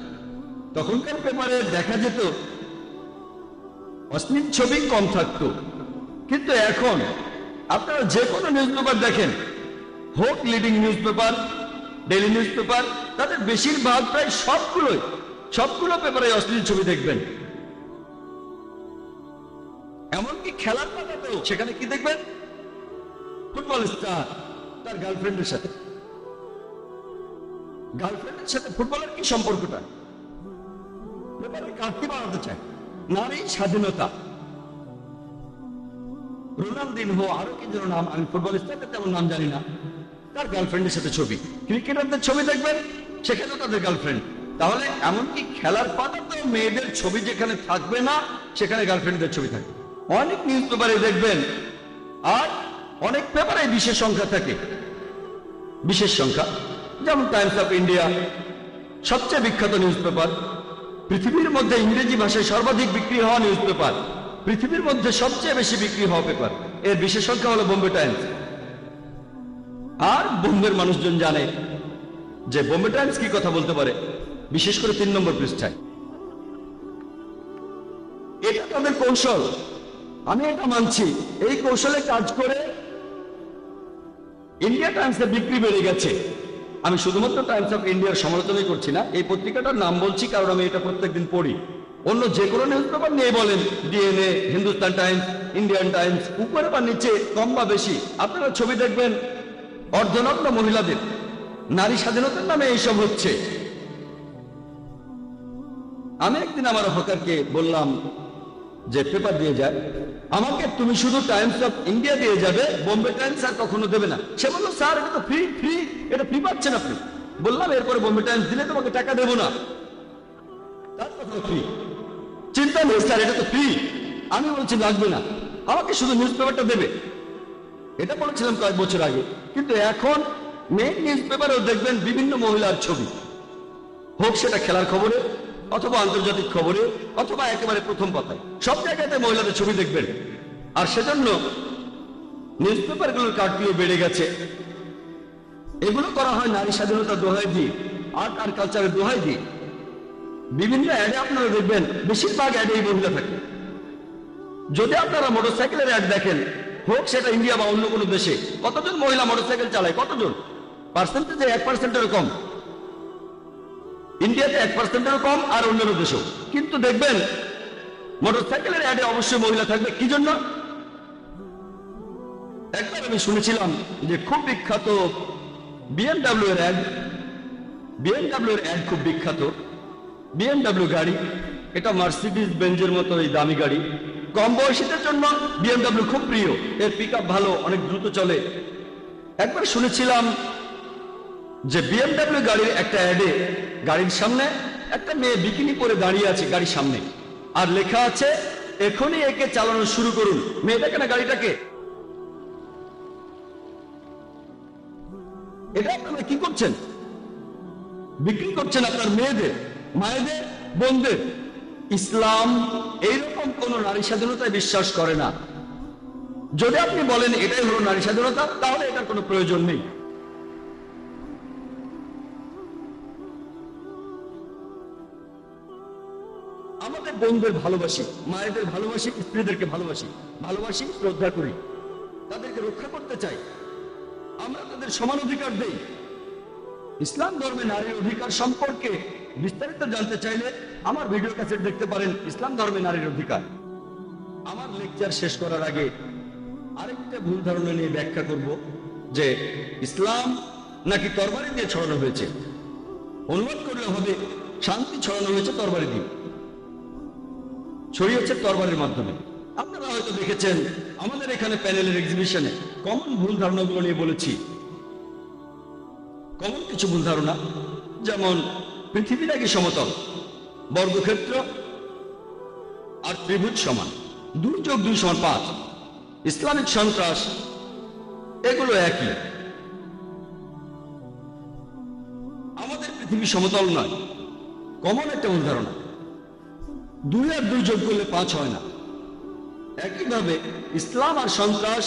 তখনকার পেপারে দেখা যেত অশ্লীল ছবি কম থাকতো, কিন্তু এখন আপনারা যে কোনো নিউজ পেপার দেখেন, হোক leading news paper, daily news paper, তাদের বেশিরভাগ, প্রায় সবগুলো পেপারে অশ্লীল ছবি দেখবেন। এমনকি খেলার পাতাতেও সেখানে কি দেখবেন, ফুটবল স্টার তার গার্লফ্রেন্ডের সাথে ফুটবলের কি সম্পর্কটা, পেপারে কাটতি বানাতে চায়। নারী স্বাধীনতা, রোনালদিনহো, আরো কি যেন নাম, আমি ফুটবল স্টারদের তেমন নাম জানি না, তার গার্লফ্রেন্ডের সাথে ছবি। ক্রিকেটারদের ছবি দেখবেন, সেখানেও তাদের গার্লফ্রেন্ড। তাহলে এমনকি খেলার পাতাতেও মেয়েদের ছবি যেখানে থাকবে না, সেখানে গার্লফ্রেন্ডদের ছবি থাকবে। অনেক নিউজ পেপারে দেখবেন, আর অনেক পেপারে বিশেষ সংখ্যা থাকে, বিশেষ সংখ্যা, যেমন টাইমস অফ ইন্ডিয়া সবচেয়ে বিখ্যাত নিউজ পেপার, পৃথিবীর মধ্যে ইংরেজি ভাষায় সর্বাধিক বিক্রি হওয়া নিউজ পেপার, পৃথিবীর মধ্যে সবচেয়ে বেশি বিক্রি হওয়া পেপার, এর বিশেষ সংখ্যা হলো বোম্বে টাইমস। আর বোম্বের মানুষজন জানে যে বোম্বে টাইমস কি কথা বলতে পারে, বিশেষ করে 3 নম্বর পৃষ্ঠায়। এটা তাদের কৌশল, আমি এটা মানছি। এই কৌশলে কাজ করে ইন্ডিয়া টাইমসের বিক্রি বেড়ে গেছে। আমি শুধুমাত্র টাইমস অফ ইন্ডিয়ার সমালোচনাই করছি না, এই পত্রিকাটার নাম বলছি কারণ আমি এটা প্রত্যেকদিন পড়ি। অন্য যে কোনো নিউজ পেপার নিয়ে বলেন, DNA, Hindustan Times, Indian Times, উপরে বা নিচে কম বা বেশি আপনারা ছবি দেখবেন অর্ধনগ্ন মহিলাদের। নারী স্বাধীনতার নামে এইসব হচ্ছে। আমি একদিন আমার হকারকে বললাম যে পেপার দিয়ে যায়, আমাকে তুমি শুধু টাইমস অফ ইন্ডিয়া দিয়ে যাবে, বোম্বে টাইমস আর কখনো দেবে না। সে বললো, স্যার এটা তো ফ্রি, এটা ফ্রি পাচ্ছেন আপনি। বললাম, এরপরে বোম্বে টাইমস দিলে তোমাকে টাকা দেবো না। তার কথা ফ্রি, চিন্তা নেই স্যার, এটা তো ফ্রি। আমি বলছি লাগবে না, আমাকে শুধু নিউজ পেপারটা দেবে। এটা বলেছিলাম কয়েক বছর আগে। কিন্তু এখন মেইন নিউজ পেপারেও দেখবেন বিভিন্ন মহিলার ছবি, হোক সেটা খেলার খবরে, অথবা আন্তর্জাতিক খবরে, অথবা একেবারে প্রথম পাতায়, সব জায়গাতে মহিলাদের ছবি দেখবেন। আর সেজন্য নিউজ পেপারগুলোর কাটতিও বেড়ে গেছে। এগুলো করা হয় নারী স্বাধীনতার দোহাই দিয়ে, আর্ট আর কালচারের দোহাই দিয়ে। বিভিন্ন অ্যাডে আপনারা দেখবেন বেশিরভাগ অ্যাডে এই মহিলা থাকে। যদি আপনারা মোটরসাইকেলের অ্যাড দেখেন, হোক সেটা ইন্ডিয়া বা অন্য কোনো দেশে, কতজন মহিলা মোটরসাইকেল চালায়? কতজন? পার্সেন্টেজে 1%-এরও কম। ইন্ডিয়াতে 1%-এরও কম, আর অন্যান্য দেশেও। কিন্তু দেখবেন মোটরসাইকেলের অ্যাডে অবশ্যই মহিলা থাকবে। কি জন্য? একবার আমি শুনেছিলাম যে খুব বিখ্যাত বিএমডাব্লিউ এর অ্যাড। বিএমডাব্লিউ এর অ্যাড খুব বিখ্যাত। বিএমডাব্লিউ গাড়ি, এটা মার্সিডিজ বেঞ্জের মতো এই দামি গাড়ি। কম বয়সীদের জন্য বিএমডাব্লিউ খুব প্রিয়। এর পিকআপ ভালো, অনেক দ্রুত চলে। একবার শুনেছিলাম যে বিএমডাব্লিউ গাড়ির একটা অ্যাডে গাড়ির সামনে একটা মেয়ে বিকিনি পরে দাঁড়িয়ে আছে গাড়ির সামনে, আর লেখা আছে এখনই একে চালানো শুরু করুন। মেয়েটাকে না গাড়িটাকে। এটা আপনারা কি করছেন? বিক্রি করছেন আপনার মেয়েদের, মায়েদের, বোনদের। ইসলাম এইরকম কোন নারী স্বাধীনতায় বিশ্বাস করে না। যদি আপনি বলেন এটাই হলো নারী স্বাধীনতা, তাহলে এটার কোনো প্রয়োজন নেই। আমাদের বোনদের ভালোবাসি, মায়েদের ভালোবাসি, স্ত্রীদেরকে ভালোবাসি, ভালোবাসি, শ্রদ্ধা করি, তাদেরকে রক্ষা করতে চাই। আমরা তাদের সমান অধিকার দেই। ইসলাম ধর্মে নারীর অধিকার সম্পর্কে বিস্তারিত জানতে চাইলে আমার ভিডিও ক্যাসেট দেখতে পারেন, ইসলাম ধর্মে নারীর অধিকার। আমার লেকচার শেষ করার আগে আরেকটা ভুল ধারণা নিয়ে ব্যাখ্যা করব যে ইসলাম নাকি তরবারি দিয়ে ছড়ানো হয়েছে। অনুবাদ করলে হবে শান্তি ছড়ানো হয়েছে তরবারি দিয়ে, ছড়িয়েছে তরবারির মাধ্যমে। আপনারা হয়তো দেখেছেন আমাদের এখানে প্যানেলের এক্সিবিশনে কমন ভুল ধারণাগুলো নিয়ে বলেছি। কমন কিছু ভুল ধারণা, যেমন পৃথিবী নাকি সমতল, বর্গক্ষেত্র আর ত্রিভুজ সমান, 2+2=5, ইসলামিক সন্ত্রাস, এগুলো একই। আমাদের পৃথিবী সমতল নয়, কমন একটা ভুল ধারণা। 2 আর 2 যোগ করলে 5 হয় না। একইভাবে ইসলাম আর সন্ত্রাস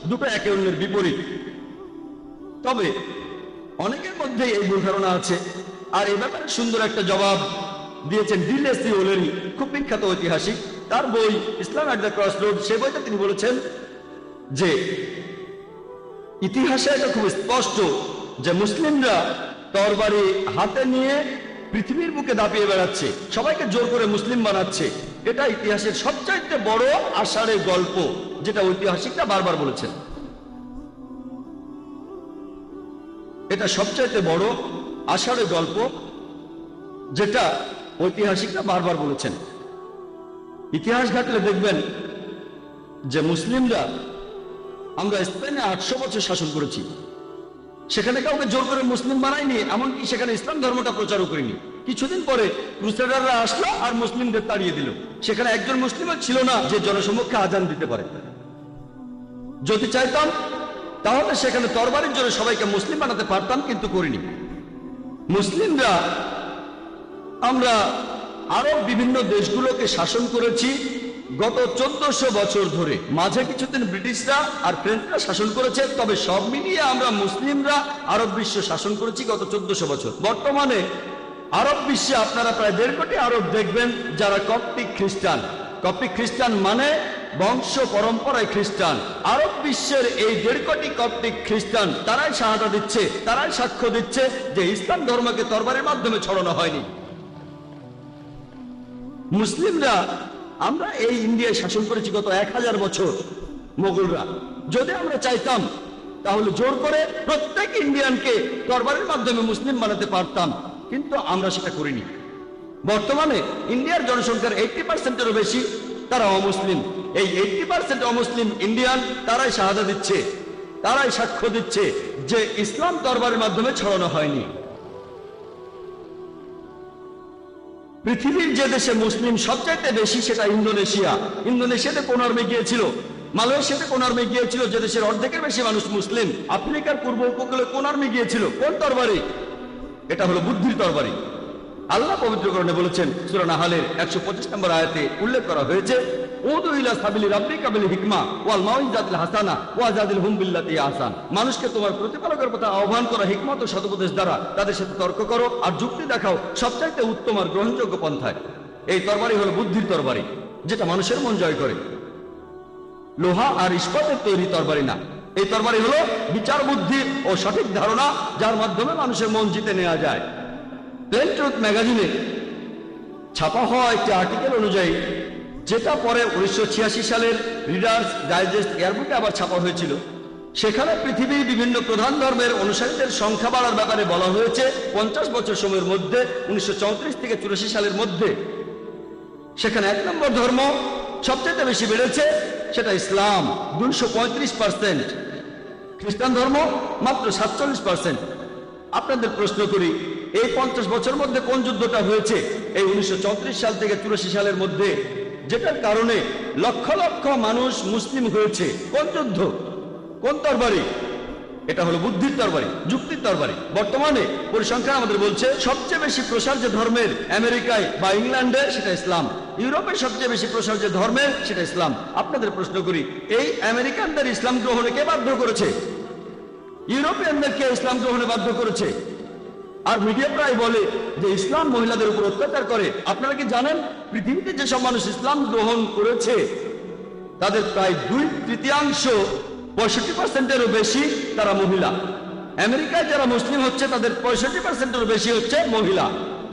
দুটো একে অন্যের বিপরীত। তবে অনেকের মধ্যে এই ভুল ধারণা আছে, আর এ ব্যাপারে সুন্দর একটা জবাব দিয়েছেন ডি লেসলি ওলেরি, খুব বিখ্যাত ঐতিহাসিক। তার বই ইসলাম এট দ্য ক্রসরোড, সেই বইতে তিনি বলেছেন যে ইতিহাসে এটা খুব স্পষ্ট যে মুসলিমরা তরবারি হাতে নিয়ে পৃথিবীর বুকে দাপিয়ে বেড়াচ্ছে, সবাইকে জোর করে মুসলিম বানাচ্ছে। এটা ইতিহাসের সবচাইতে বড় আষাঢ়ের গল্প, যেটা ঐতিহাসিকরা বারবার বলেছেন। এটা সবচাইতে বড় আষাঢ়ের গল্প, যেটা ঐতিহাসিকরা বারবার বলেছেন। ইতিহাস ঘাটলে দেখবেন যে মুসলিমরা, আমরা স্পেনে 800 বছর শাসন করেছি, সেখানে কাউকে জোর করে মুসলিম বানায়নি, এমনকি সেখানে ইসলাম ধর্মটা প্রচারও করিনি। কিছুদিন পরে ক্রুসেডাররা আসলো আর মুসলিমদের তাড়িয়ে দিল। সেখানে একজন মুসলিমও ছিল না যে জনসমক্ষে আজান দিতে পারে। যদি চাইতাম তাহলে সেখানে তরবারির জোরে সবাইকে মুসলিম বানাতে পারতাম, কিন্তু করিনি। মুসলিমরা আমরা আরব বিভিন্ন দেশগুলোকে শাসন করেছি গত 1400 বছর ধরে। মাঝে কিছুদিন ব্রিটিশরা আর ফ্রেঞ্চরা শাসন করেছে, তবে সব মিলিয়ে আমরা মুসলিমরা আরব বিশ্ব শাসন করেছি গত 1400 বছর। বর্তমানে আরব বিশ্বে আপনারা প্রায় 1.5 কোটি আরব দেখবেন যারা কপ্টিক খ্রিস্টান। কপ্টিক খ্রিস্টান মানে বংশ পরম্পরায় খ্রিস্টান। আরব বিশ্বের এই 1.5 কোটি কপ্টিক খ্রিস্টান, তারাই শাহাদা দিচ্ছে, তারাই সাক্ষ্য দিচ্ছে যে ইসলাম ধর্মকে তরবারির মাধ্যমে ছড়ানো হয়নি। মুসলিমরা আমরা এই ইন্ডিয়ায় শাসন করেছি গত 1000 বছর মোগলরা। যদি আমরা চাইতাম তাহলে জোর করে প্রত্যেক ইন্ডিয়ানকে তরবারির মাধ্যমে মুসলিম বানাতে পারতাম, কিন্তু আমরা সেটা করিনি। বর্তমানে ইন্ডিয়ার জনসংখ্যার 80%-এরও বেশি তারা অমুসলিম। এই 80% অমুসলিম ইন্ডিয়ান, তারাই শাহাদা দিচ্ছে, তারাই সাক্ষ্য দিচ্ছে যে ইসলাম তরবারির মাধ্যমে ছড়ানো হয়নি। পৃথিবীর যে দেশে মুসলিম সবচাইতে বেশি সেটা ইন্দোনেশিয়া। ইন্দোনেশিয়াতে কোন আর্মি গিয়েছিল? মালয়েশিয়াতে কোন আর্মি গিয়েছিল যে দেশের অর্ধেকের বেশি মানুষ মুসলিম? আফ্রিকার পূর্ব উপকূলে কোন আর্মি গিয়েছিল? কোন তরবারি? এটা হলো বুদ্ধির তরবারি। আল্লাহ পবিত্রকরণে বলেছেন, সূরা নাহালের 125 নম্বর আয়াতে উল্লেখ করা হয়েছে, উদু ইলা সাবিলি রাব্বিকা বিল হিকমা ওয়াল মাউইজাতিল হাসানা ওয়াজাদিলহুম বিল্লাতি আহসান। মানুষকে তোমার প্রতিপালকের পথে আহ্বান করা হিকমত ও সদুপদেশ দ্বারা তাদের সাথে তর্ক করো আর যুক্তি দেখাও সবচাইতে উত্তম আর গ্রহণযোগ্য পন্থায়। এই তরবারি হলো বুদ্ধির তরবারি, যেটা মানুষের মন জয় করে। লোহা আর ইস্পাতের তৈরি তরবারি না, এই তরবারি হলো বিচার বুদ্ধি ও সঠিক ধারণা, যার মাধ্যমে মানুষের মন জিতে নেওয়া যায়। প্লেন ট্রুথ ম্যাগাজিনে ছাপা হওয়া একটি আর্টিকেল অনুযায়ী, যেটা পরে 1986 সালের রিডার্স ডাইজেস্ট এয়ারবুকে আবার ছাপা হয়েছিল, সেখানে পৃথিবীর বিভিন্ন প্রধান ধর্মের অনুসারীদের সংখ্যা বাড়ার ব্যাপারে বলা হয়েছে 50 বছর সময়ের মধ্যে, 1934 থেকে 84 সালের মধ্যে সেখানে 1 নম্বর ধর্ম সবচেয়ে বেশি বেড়েছে, সেটা ইসলাম 235%, খ্রিস্টান ধর্ম মাত্র 47%। আপনাদের প্রশ্ন করি, এই 50 বছর মধ্যে কোন যুদ্ধটা হয়েছে এই 1934 সাল থেকে 84 সালের মধ্যে, যেটার কারণে লক্ষ লক্ষ মানুষ মুসলিম হয়েছে? কোন যুদ্ধ, কোন তরবারি? এটা হলো বুদ্ধির তরবারি, যুক্তির তরবারি। বর্তমানে পরিসংখ্যান আমাদের বলছে সবচেয়ে বেশি প্রসার যে ধর্মের আমেরিকায় বা ইংল্যান্ডে, সেটা ইসলাম। ইউরোপের সবচেয়ে বেশি প্রসার যে ধর্মের, সেটা ইসলাম। আপনাদের প্রশ্ন করি, এই আমেরিকানদের ইসলাম গ্রহণে কে বাধ্য করেছে? ইউরোপিয়ানদেরকে ইসলাম গ্রহণে বাধ্য করেছে। আর মিডিয়া প্রায় বলে যে ইসলাম মহিলাদের উপর অত্যাচার করে। আপনারা কি জানেন, পৃথিবীতে যেসব মানুষ ইসলাম গ্রহণ করেছে তাদের প্রায় 2/3, 65%-এরও বেশি তারা মহিলা। আমেরিকায় যারা মুসলিম হচ্ছে তাদের 65%-এরও বেশি হচ্ছে মহিলা।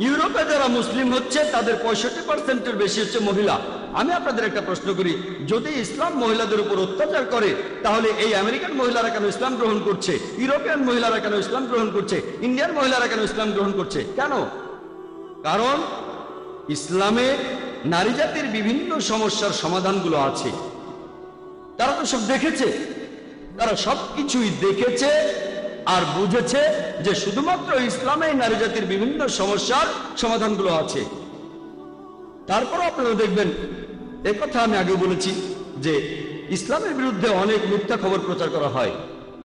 ইউরোপে যারা মুসলিম হচ্ছে তাদের 65%-এর বেশি হচ্ছে মহিলা। আমি আপনাদের একটা প্রশ্ন করি, যদি ইসলাম মহিলাদের উপর অত্যাচার করে, তাহলে এই আমেরিকান মহিলারা কেন ইসলাম গ্রহণ করছে? ইউরোপিয়ান মহিলারা কেন ইসলাম গ্রহণ করছে? ইন্ডিয়ান মহিলারা কেন ইসলাম গ্রহণ করছে? কেন? কারণ ইসলামে নারী জাতির বিভিন্ন সমস্যার সমাধানগুলো আছে। তারা তো সব দেখেছে, তারা সবকিছুই দেখেছে আর বুঝেছে যে শুধুমাত্র ইসলামে নারী জাতির বিভিন্ন সমস্যার সমাধানগুলো আছে। তারপর আপনারা দেখবেন, একথা আমি আগে বলেছি যে ইসলামের বিরুদ্ধে অনেক মিথ্যা খবর প্রচার করা হয়।